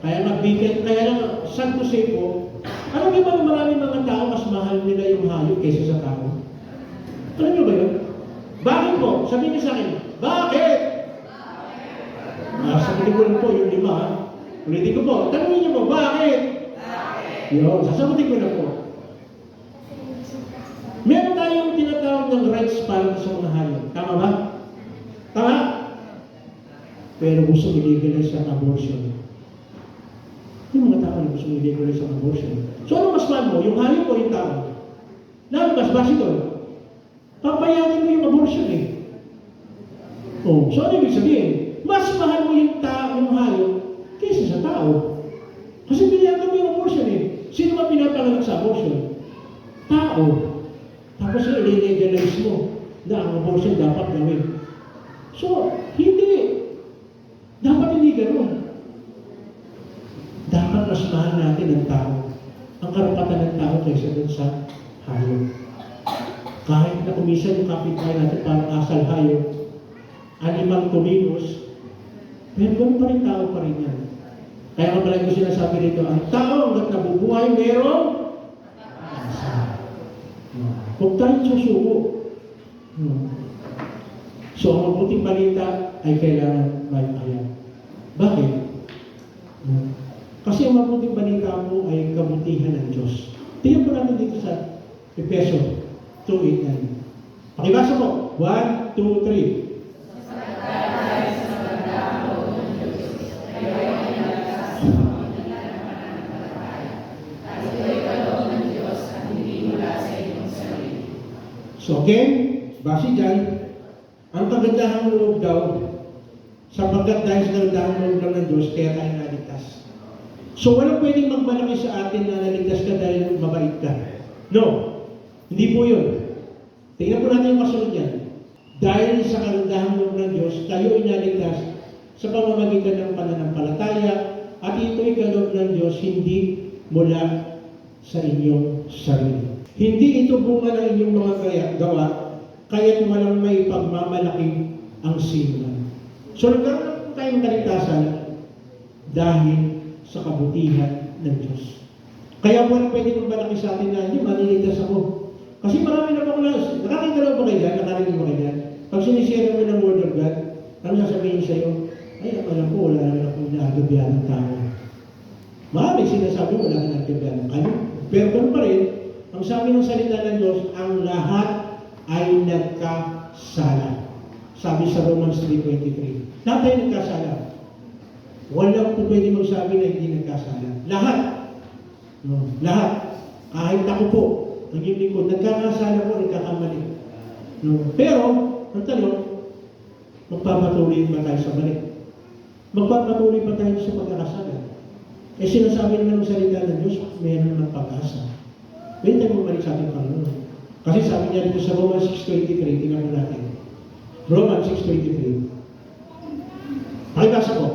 Kaya magbigay, kaya lang, sad to say po, alam niyo ba na maraming mga tao mas mahal nila yung hayop kaysa sa tao? Alam niyo ba yun? Bakit po? Sabihin niyo sa akin, bakit? Sabihin ko lang po yung 5 ha. Ulitin ko po, tanongin niyo po, bakit? Yun, sasagutin ko na po. Meron tayong tinatawag ng rights para sa mga hayop. Tama ba? Tama? Pero gusto i-legalize ang abortion. Yung mga tao na gusto i-legalize ang abortion. So ano mas mahal mo? Yung hayop o yung tao? Lalo mas base doon. Papayagan mo yung abortion eh. Oh, so ano ibig sabihin? Mas mahal mo yung tao, yung hayop, kaysa sa tao. Kasi pinayagan mo yung abortion eh. Sino ba pinapanganak sa abortion? Tao. Tapos i-legalize mo na ang abortion dapat gawin. So, hindi. Dapat hindi gano'n. Dapat mas mahal natin ang tao. Ang karapatan ng tao kaysa dun sa hayop. Kahit na kumisan yung kapitbahay natin parang asal hayop, animal kumilos, pero gano'n pa rin tao pa rin yan. Kaya nga pala ko sinasabi rito, ang tao hanggat nabubuhay merong asal. Huwag tayong susuko. So, ang mabuting balita ay kailangan may alam. Bakit? Kasi ang mabuting balita mo ay kabutihan ng Diyos. Tingnan po natin dito sa Efeso 2:8-9. Pakibasa po. 1, 2, 3. So again, base dyan, ang kagandahang loob daw, sapagkat dahil sa kagandahang loob lang ng Diyos, kaya tayo naligtas. So walang pwedeng magmalaki sa atin na naligtas ka dahil mabait ka. No, hindi po yun. Tingnan po natin yung kasunod yan. Dahil sa kagandahang loob ng Diyos, tayo inaligtas sa pamamagitan ng pananampalataya at ito'y kaloob ng Diyos hindi mula sa inyong sarili. Hindi ito bunga ng inyong mga gawa, kaya't walang may pagmamalaki ang sino. So nagkaroon tayo ng kaligtasan dahil sa kabutihan ng Diyos. Kaya walang pwede magbalaki sa atin na, hindi, maliligtas ako. Kasi marami na mga nakakita lang ba kayo dyan? Nakarinig ba kayo dyan? Pag sinishare mo ng Word of God, ano sasabihin sa'yo? Ay, alam ko, wala naman akong inaagabihan ng tao. Marami sinasabi, wala kang inaagabihan ng kayo. Pero ganun pa rin, ang sabi ng salita ng Diyos, ang lahat ay nagkasala. Sabi sa Romans 3:23. Lahat ay nagkasala. Walang po pwede magsabi na hindi nagkasala. Lahat. No, lahat. Kahit ako po, naging lingkod, nagkakasala po, nagkakamali. No, pero, ang tanong, magpapatuloy ba tayo sa balik? Magpapatuloy ba tayo sa pagkakasala? Eh sinasabi naman ng salita ng Diyos, mayroon naman pag-asa. Pwede tayo bumalik sa ating Panginoon. Kasi sabi niya dito sa Romans 6:23, tingnan mo natin. Romans 6:23. Pakibasa ko.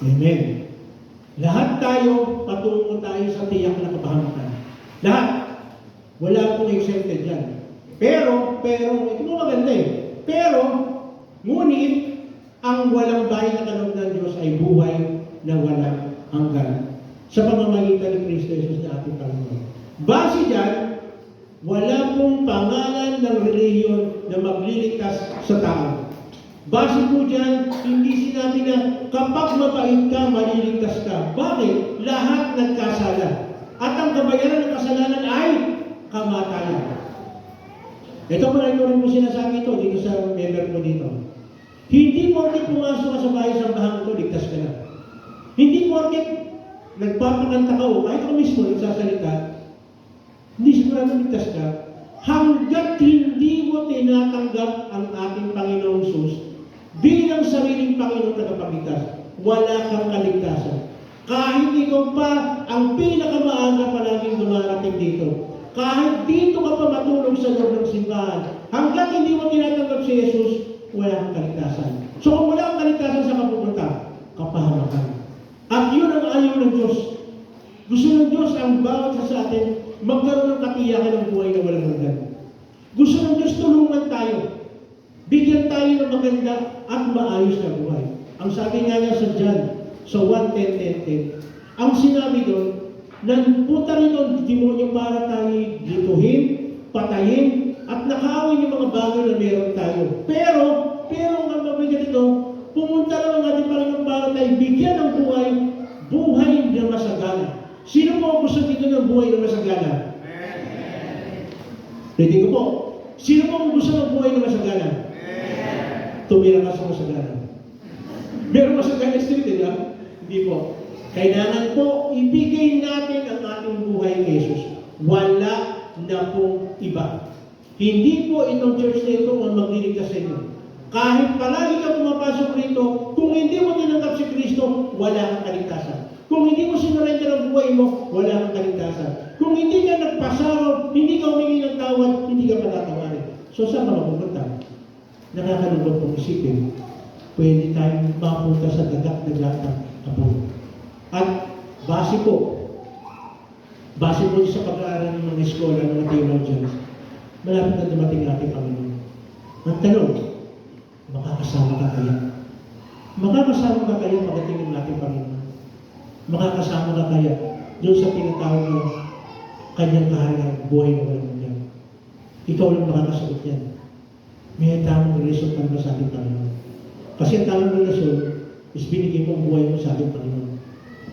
Amen. Lahat tayo, patungo tayo sa tiyak na kapahamakan. Lahat. Wala pong exempted yan. Pero, ito mo maganda eh. Pero, ngunit, ang walang bayan na kaloob ng Diyos ay buhay na walang hanggan. Sa pamamagitan ni Kristo Jesus na ating Panginoon. Base dyan, wala pong pangalan ng relihiyon na magliligtas sa tao. Base po dyan, hindi sinabi na kapag mabait ka, maliligtas ka. Bakit? Lahat nagkasala. At ang kabayaran ng kasalanan ay kamatayan. Ito po rin po sinasabi ito dito sa member ko dito. Hindi porket pumasok ka sa bahay sa bahan ko, ligtas ka na. Hindi porket nagpapakanta ka o kahit ako mismo nagsasalita, hindi sigurado ligtas ka. Hanggat hindi mo tinatanggap ang ating Panginoong Sus bilang sariling Panginoon tagapagligtas, wala kang kaligtasan. Kahit ikaw pa ang pinakamaaga palaging dumarating dito, kahit dito ka pa matulog sa loob ng simbahan, hanggat hindi mo tinatanggap si Jesus, wala kang kaligtasan. So kung wala kang kaligtasan sa kapupunta, kapahamakan. At yun ang ayaw ng Diyos. Gusto ng Diyos ang bawat isa sa atin magkaroon ng katiyakan ng buhay na walang hanggan. Gusto ng Diyos tulungan tayo. Bigyan tayo ng maganda at maayos na buhay. Ang sabi nga niya sa John, sa 1:10, ang sinabi doon, nagpunta rin doon, demonyo para tayo lituhin, patayin, at nakaawin yung mga bagay na meron tayo. Pero ang mabigat ito, pumunta lang ang ating Panginoon para tayo bigyan ng buhay na masagana. Sino po ang gusto dito ng buhay na masagana? Ready ko po. Sino po ang gusto ng buhay na masagana? Tumira ka sa masagana. Meron masagana street, di ba? Hindi po. Kailangan po ibigay natin ang ating buhay kay Jesus. Wala na pong iba. Hindi po itong church na ito ang magliligtas sa inyo. Kahit palagi ka pumapasok rito, kung hindi mo tinanggap si Kristo, wala kang kaligtasan. Kung hindi mo sinurrender ang buhay mo, wala kang kaligtasan. Kung hindi ka nagpasaraw, hindi ka humingi ng tawad, hindi ka patatawarin. So saan ka mapupunta? Nakakalungkot pong isipin. Pwede tayong mapunta sa dagat-dagatang apoy. At base po sa pag-aaral ng mga eskola ng mga theologians, malapit na dumating natin Panginoon. Ang tanong, makakasama ka kaya? Makakasama ka kaya pagdating ng natin Panginoon? Makakasama ka kaya doon sa tinatawag ng kanyang kaharian, buhay na walang hanggan? Ikaw lang makakasagot yan. May tamang relasyon pa naman sa ating Panginoon. Kasi ang tamang relasyon is binigay mo ang buhay mo sa ating Panginoon.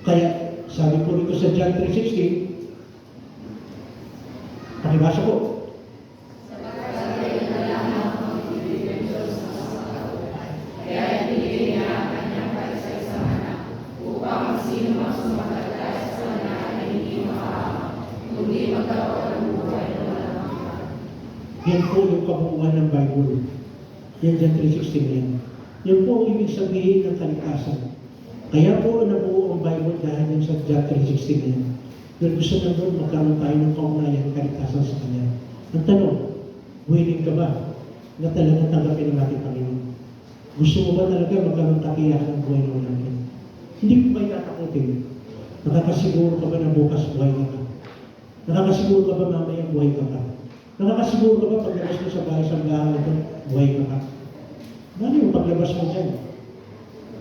Kaya, sabi po rito sa John 3:16, pakibasa ko. Yan po yung kabuuan ng Bible. Yan John 3:16 yan. Yan po ang ibig sabihin ng kaligtasan. Kaya po nabuo ang Bible dahil yung sa John 3:16 yan. Pero gusto na doon magkaroon tayo ng kaugnayan kaligtasan sa Kanya. Ang tanong, willing ka ba na talagang tanggapin ang ating Panginoon? Gusto mo ba talaga magkaroon katiyakan ng buhay na walang hanggan? Hindi ko ba itatakutin? Nakakasiguro ka ba na bukas buhay ka? Nakakasiguro ka ba mamaya buhay ka pa? Nakakasiguro ka ba paglabas mo sa bahay sa bahay ito, buhay ka pa? Ano yung paglabas mo dyan?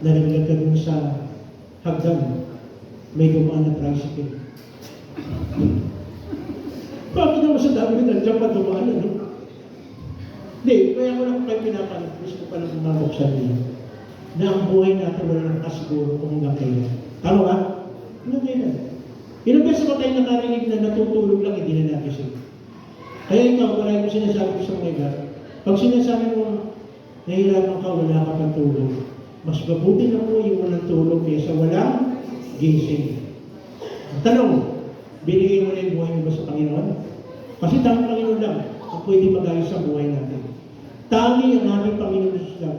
Nalaglag ka dun sa hagdan, may dumaan na tricycle. Bakit naman sa dami na nandiyan pa dumaan na, no? Hindi, kaya ko lang kayo pinapalit. Gusto ko palang bumabuksan niyo na ang buhay natin wala nang kasiguro kung hanggang kailan. Tama ba? Hanggang kailan. Ilang beses ba tayo nakarinig na natutulog lang, hindi na nagising? Kaya ikaw, wala yung sinasabi ko sa mga iba. Pag sinasabi mo, nahihirapan ka, wala ka pang tulog. Mas mabuti na po yung walang tulog kaysa walang gising. Ang tanong, binigay mo na yung buhay mo ba sa Panginoon? Kasi tanging Panginoon lang ang pwede mag-ayos sa buhay natin. Tanging ang ating Panginoon Jesus lang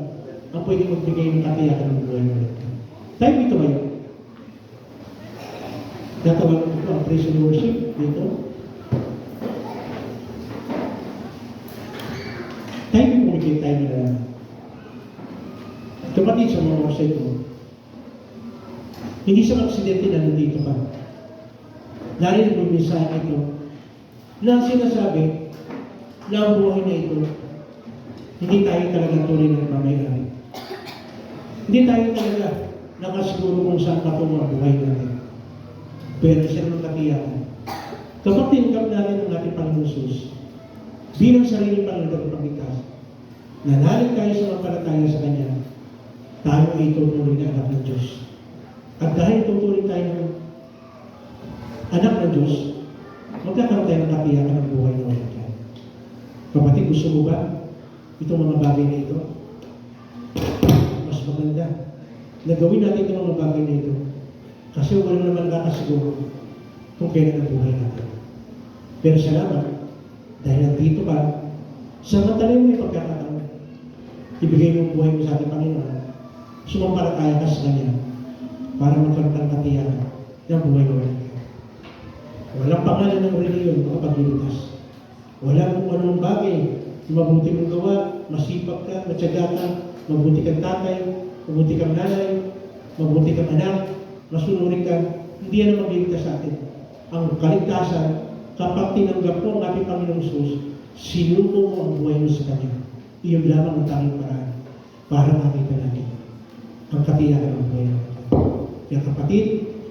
ang pwede magbigay ng katiyakan ng buhay natin. Tayo dito ngayon. Natawag ko ang praise and worship dito. Tayo pumigay tayo na kapatid sa mga website ko. Hindi sa aksidente na nandito ka. Narinig mo yung mensahe ito na sinasabi na ang buhay na ito, hindi tayo talaga tuloy ng mamayari. Hindi tayo talaga nakasiguro kung saan patungo ang buhay natin. Pero siya ng katiyakan. Kapag tinanggap natin ang ating Panginoon Jesus bilang sarili Panginoon at pagligtas, nanalig tayo sa mapalataya sa Kanya, tayo ay tutuloy na anak ng Diyos. At dahil tutuloy tayo ng anak ng Diyos, magkakaroon tayo ng katiyakan ng buhay na walang kaya. Kapatid, gusto mo ba itong mga bagay na ito? Mas maganda na gawin natin itong mga bagay na ito kasi walang naman nakasiguro kung kailan ang buhay natin. Pero salamat dahil nandito ka sa matalim may pagkakataon. Ibigay mo ang buhay mo sa ating Panginoon. Sumampalataya ka sa Kanya para magkaroon ng katiyakan ng buhay na walang kaya. Walang pangalan ng reliyon makapagliligtas. Wala kung anong bagay na mabuti mong gawa, masipag ka, matyaga ka, mabuti kang tatay, mabuti kang nanay, mabuti kang anak, masunurin ka, hindi yan ang magliligtas sa atin. Ang kaligtasan, kapag tinanggap mo ang ating Panginoong Jesus, sinuko mo ang buhay mo sa Kanya. Iyon lamang ang tanging paraan para makita natin ang katiyakan ng buhay natin. Kaya kapatid,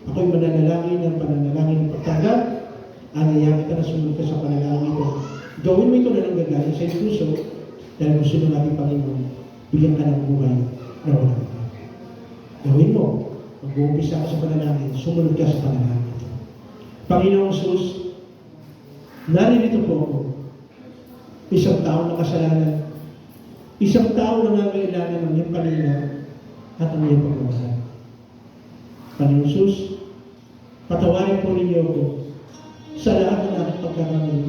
ako'y mananalangin ng pananalangin ng pagtanggap. Anayakin ka na sumunod ka sa panalangin ito. Gawin mo ito na lang gagaling sa iyong puso dahil gusto ng ating Panginoon, bigyan ka ng buhay na walang hanggan. Gawin mo. Mag-uumpisa ka sa panalangin, sumunod ka sa panalangin ito. Panginoong Jesus, naririto po ako. Isang tao na kasalanan. Isang tao na nangangailangan ng iyong kanina at ang iyong pagmamahal. Panginoon Jesus, patawarin po ninyo ako sa lahat ng aking pagkakamali,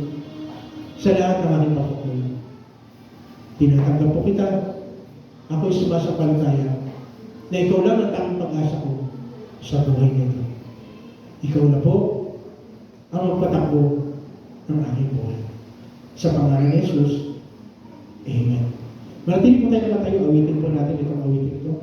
sa lahat ng aking pagkakamali. Tinatanggap po kita, ako'y sumasampalataya na ikaw lang ang tanging pag-asa ko sa buhay nito. Ikaw na po ang magpatakbo ng aking buhay. Sa pangalan ni Jesus, Amen. Manatili po tayo na tayo, awitin po natin itong awitin ito.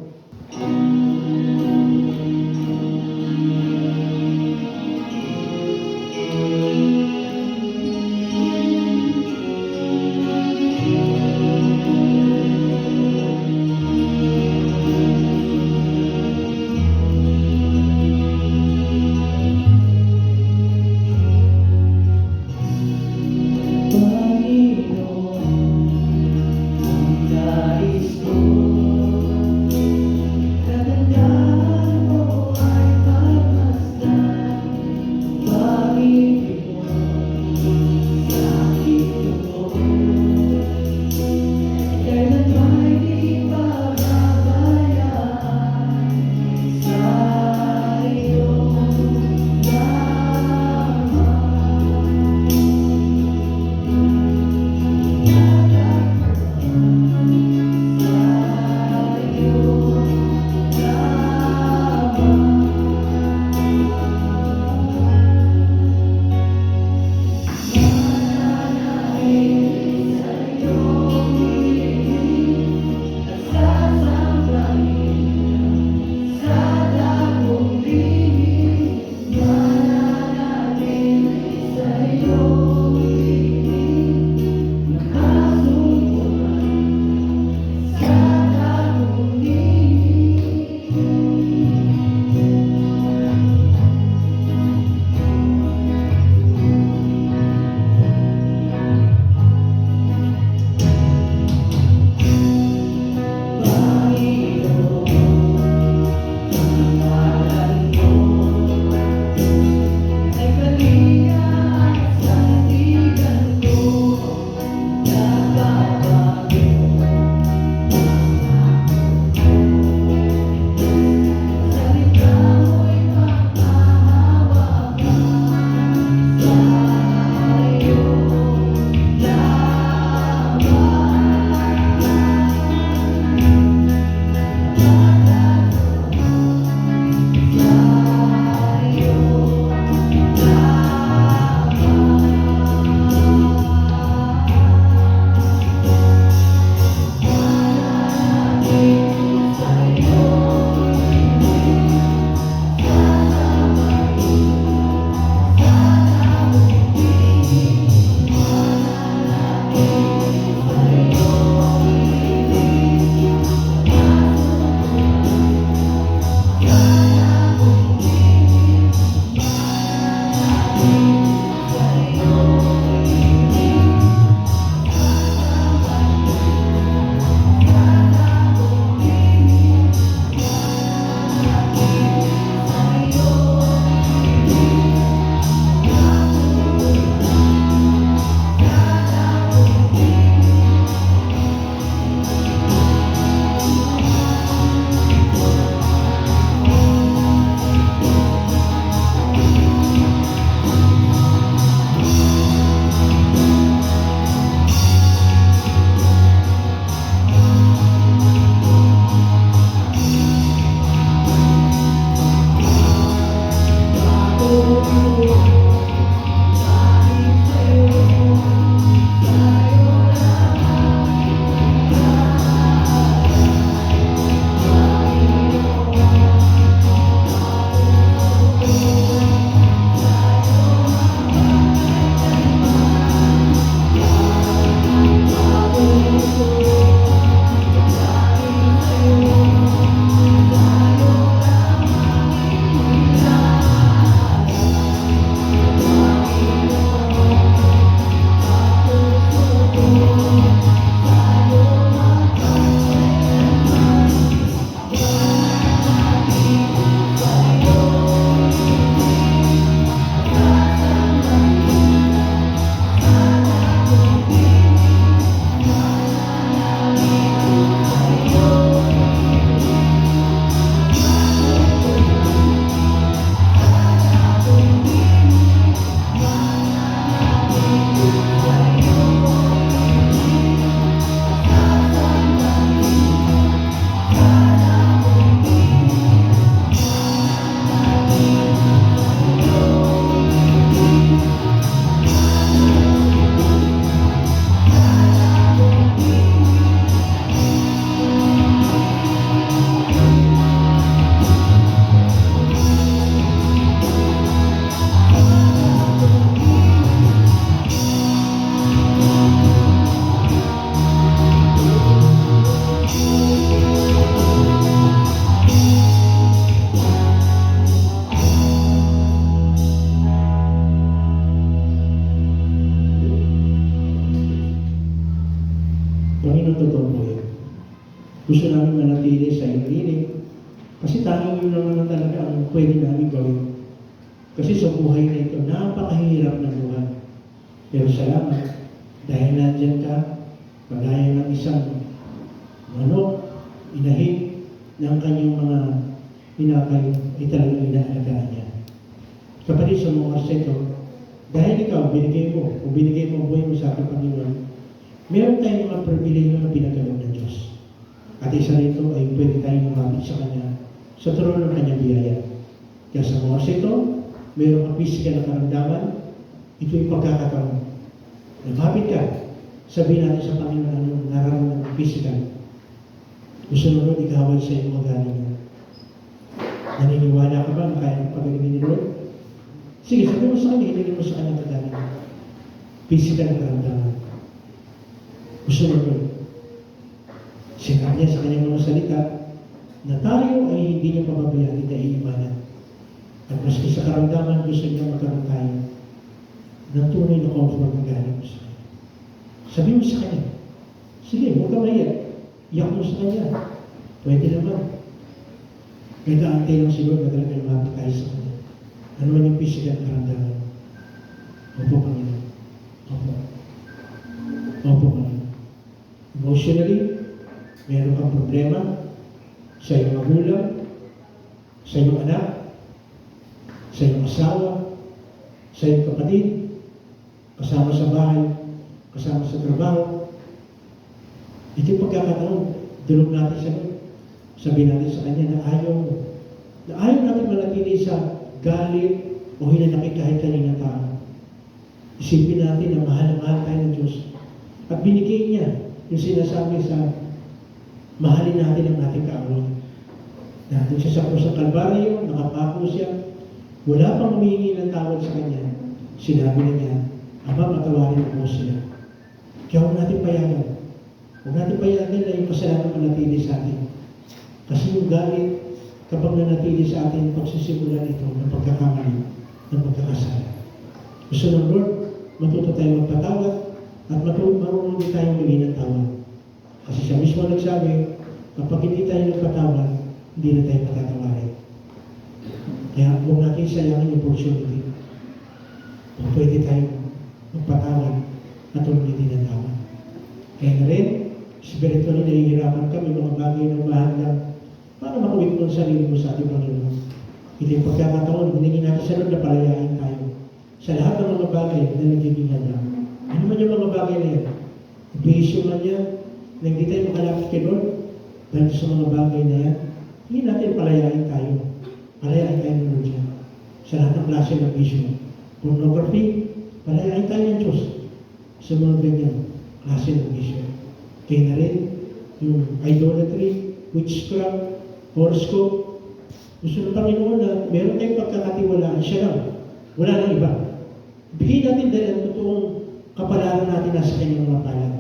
Panginoon, ang nais ko Gusto namin manatili sa iyong linig. Kasi tanging yun naman talaga ang pwede namin gawin. Kasi sa buhay na ito, napakahirap na buhay. Pero salamat, dahil nandyan ka, pagaya ng isang manok, inahin ng kanyang mga inakay, ay talagang inaalagaan niya. Kapatid sa mga oras ito, dahil ikaw, binigay mo, o binigay mo ang buhay mo sa ating Panginoon, meron tayong mga pribileyo na pinagkaloob ng Diyos. At isa rito ay pwede tayong lumapit sa Kanya sa trono ng Kanyang biyaya. Kaya sa mga oras ito, meron kang physical na karamdaman, ito yung pagkakataon. Lumapit ka, sabihin natin sa Panginoon anong nararamdaman ng physical. Gusto mo rin igawad sa iyong magaling. Naniniwala ka ba na kaya ng pagaling ni Lord? Sige, sabi mo sa kanya, hinigin mo sa kanya kagaling. Physical na karamdaman. Gusto mo rin. Sinabi niya sa kanyang mga salita na tayo ay hindi niya pababayaan, hindi niya iimanan. At maski sa karamdaman, gusto niya magkaroon tayo ng tunay na comfort na galing mo sa kanya. Sabi mo sa kanya, sige, huwag ka maiyak. Iyak mo sa kanya. Pwede naman. Nag-aantay lang si Lord na talaga lumapit tayo sa kanya. Ano man yung physical na karamdaman? Opo, Panginoon. Opo. Opo, Panginoon. Emotionally, meron kang problema sa iyong magulang, sa iyong anak, sa iyong asawa, sa iyong kapatid, kasama sa bahay, kasama sa trabaho. Ito yung pagkakataon, dulog natin sa Lord. Sabihin natin sa Kanya na ayaw natin manatili sa galit o hinanakit kahit kanina tao. Isipin natin na mahal na mahal tayo ng Diyos. At binigay niya yung sinasabi sa mahalin natin ang ating kaaway. Natin siya sa krus ng Kalbaryo, nakapako siya, wala pang humingi ng tawad sa Kanya. Sinabi na niya, Aba, matawarin mo sila. Kaya huwag natin payagan. Huwag natin payagan na yung kasalanan manatili sa atin. Kasi yung galit, kapag nanatili sa atin, pagsisimulan ito ng pagkakamali, ng pagkakasala. Gusto ng Lord, matuto tayo magpatawad at marunong din tayo humingi ng tawad. Kasi siya mismo nagsabi, kapag hindi tayo nagpatawad, hindi na tayo patatawarin. Kaya huwag natin sayangin yung opportunity. Kung pwede tayo magpatawad at humingi din ng tawad. Kaya na rin, spiritually nahihirapan kami mga bagay ng mahal para makuwit mo ang sarili mo sa ating Panginoon. Ito yung pagkakataon, hiningin natin sa Lord na palayain tayo sa lahat ng mga bagay na nagiging handa. Ano man yung mga bagay na yan? Bisyo man yan, na hindi tayo makalapit kay Lord, dahil sa mga bagay na yan, hindi natin palayain tayo. Palayain tayo ng Lord yan. Sa lahat ng klase ng bisyo. Pornography, palayain tayo ng Diyos sa mga ganyan klase ng bisyo. Kaya na rin, yung idolatry, witchcraft, horoscope. Gusto ng Panginoon na meron tayong pagkakatiwalaan siya lang. Wala nang iba. Bigyan natin dahil ang totoong kapalaran natin nasa kanyang mga palad.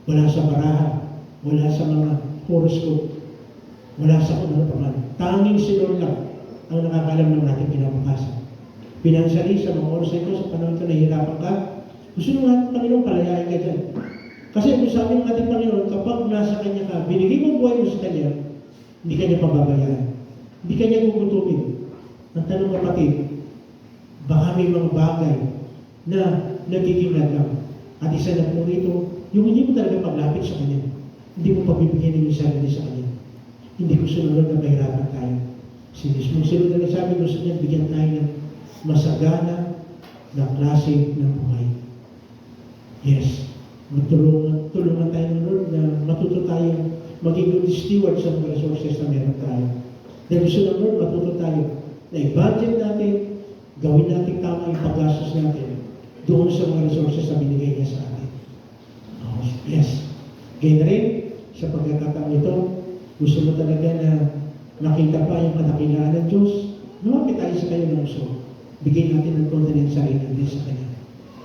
Wala sa baraha, wala sa mga horoscope, wala sa kung ano pa man. Tanging si Lord lang ang nakakalam ng natin pinapapasan. Financially, sa mga oras ito, sa panahon ito, nahihirapan ka. Gusto ng ating Panginoon, palayain ka dyan. Kasi kung sabi ng ating Panginoon, kapag nasa Kanya ka, binigay mo buhay mo sa Kanya, hindi Kanya pababayaan. Hindi Kanya gugutumin. Ang tanong kapatid, baka may mga bagay na nagiging lagam. At isa na po rito, yung hindi mo talaga paglapit sa Kanya. Hindi mo pagbibigyan ng yung sarili sa Kanya. Hindi gusto ng Lord na mahirapan tayo. Sinismong silod na sabi, gusto niya bigyan tayo ng masagana na klase ng buhay. Yes. Tulungan tayo ng Lord na matuto tayo maging good steward sa mga resources na meron tayo. Dahil gusto ng Lord, matuto tayo na i-budget natin, gawin natin tama yung paggastos natin doon sa mga resources na binigay niya sa atin. Oh, yes. Gaya rin, sa pagkakataon ito, gusto mo talaga na makita pa yung kadakilaan ng Diyos, lumapit tayo sa kayo ng uso. Bigay natin ng confidence sa sarili natin sa Kanya.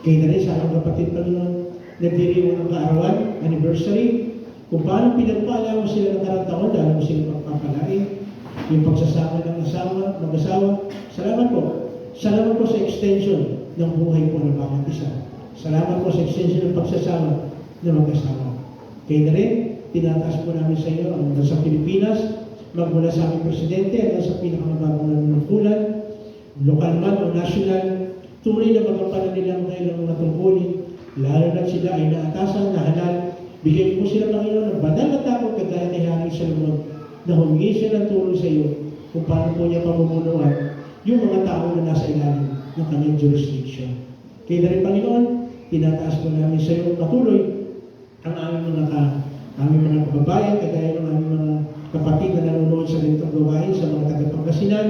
Kaya na rin sa aking kapatid Panginoon, nagdiriwang ang kaarawan, anniversary, kung paano pinagpala mo sila ng karang taon, dahil mo sila pagpapalain, yung pagsasama ng asawa, mag-asawa. Salamat po. Salamat po sa extension ng buhay po ng bawat isa. Salamat po sa extension ng pagsasama ng mag-asawa. Kaya na rin, tinataas po namin sa iyo ang sa Pilipinas, magmula sa aming presidente hanggang sa pinakamababang nanunungkulan, lokal man o national, tunay na magampanan nila ang kailang mga tungkulin, lalo na sila ay naatasan na halal. Bigyan po sila, Panginoon, ng banal na takot kagaya kay Hari Salomon, na humingi siya ng tulong sa iyo kung paano po niya pamumunuan yung mga tao na nasa ilalim ng kanyang jurisdiction. Kaya na rin, Panginoon, tinataas po namin sa iyo patuloy ang aming mga kababayan, kagaya ng aming mga kapatid na nanonood sa ganitong gawain sa mga taga-Pangasinan.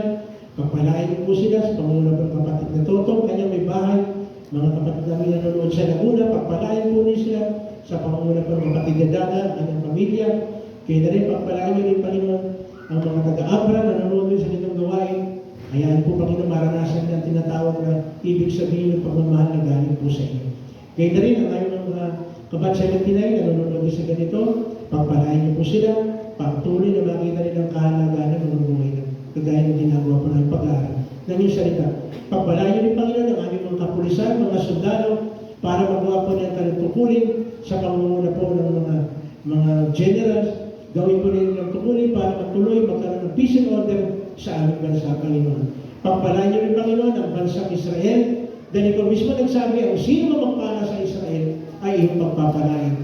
Pagpalain niyo po sila sa pangunguna ng kapatid na Totong, kanyang may bahay. Mga kapatid namin na nanonood sa Laguna, pagpalain po niyo sila sa pangunguna ng kapatid na Dana, kanyang pamilya. Kaya na rin, pagpalain niyo rin, Panginoon, ang mga taga-Abra na nanonood sa ganitong gawain. Hayaan po, Panginoon, maranasan na tinatawag na ibig sabihin ng pagmamahal na galing po sa iyo. Kaya na rin, ang aming mga kabatsa ng Pinay na nanonood sa ganito, pagpalain niyo po sila, pagtuloy na makita nilang kahalagaan ng mga buhay na kagaya ng ginagawa po ng pag-aaral ng iyong salita. Pagpalain niyo rin, Panginoon, ang aming mga kapulisan, mga sundalo, para magawa po nilang kalitukulin sa pangunguna po ng mga generals. Gawin po rin ng tukulin para magtuloy magkaroon ng peace and order sa aming bansa, Panginoon. Pagpalain niyo rin, Panginoon, ang bansang Israel, dahil ikaw mismo nagsabi, ang sino magpala sa Israel ay iyong pagpapalain.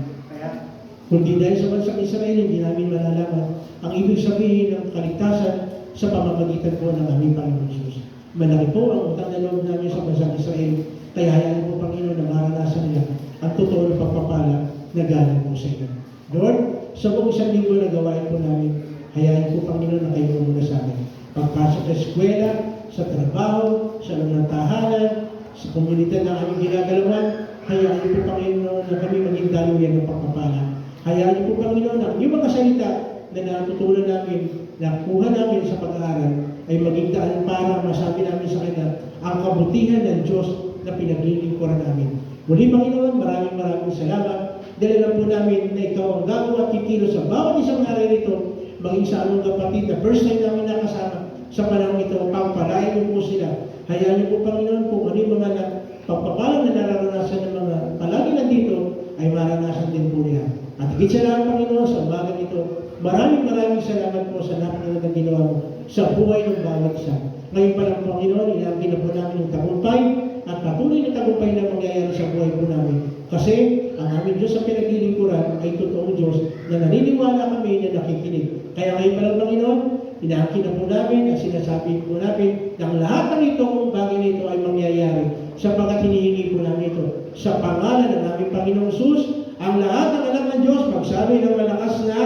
Kundi dahil sa bansang Israel, hindi namin malalaman ang ibig sabihin ng kaligtasan sa pamamagitan po ng aming Panginoon Jesus. Malaki po ang utang na loob namin sa bansang Israel, kaya hayaan po, Panginoon, na maranasan nila ang totoo ng pagpapala na galing po sa inyo. Lord, sa buong isang linggo na gawain po namin, hayaan po, Panginoon, na kayo muna sa amin. Pagpasok sa eskwela, sa trabaho, sa loob ng tahanan, sa komunidad na aming ginagalawan, hayaan po, Panginoon, na kami maging daluyan ng pagpapala. Hayaan niyo po, Panginoon, ang iyong mga salita na natutunan namin, nakuha namin sa pag-aaral, ay maging daan para masabi namin sa kanya ang kabutihan ng Diyos na pinaglilingkuran namin. Muli, Panginoon, maraming salamat. Dahil alam po namin na ikaw ang gagawa at titilo sa bawat isang araw nito, maging sa anong kapatid na first time namin nakasama sa panahon ito, pagpalain niyo po sila. Hayaan niyo po, Panginoon, kung ano yung mga pagpapalang na nararanasan ng mga palagi nandito, ay maranasan din po niya. At higit sa lahat, Panginoon, sa umagang ito, maraming salamat po sa napakagandang ginawa mo sa buhay ng bawat isa. Ngayon pa lang, Panginoon, inaangkin na po namin yung tagumpay at patuloy na tagumpay na mangyayari sa buhay po namin. Kasi ang aming Diyos sa pinaglilingkuran ay totoong Diyos na naniniwala kami na nakikinig. Kaya ngayon pa lang, Panginoon, inaangkin na po namin at sinasabi po namin na ang lahat ng itong bagay nito ay mangyayari sapagkat hinihingi po namin ito sa pangalan ng aming Panginoong Jesus. Ang lahat ng anak ng Diyos magsabi ng malakas na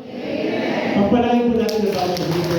Amen. Pagpalain po natin ang bawat dito.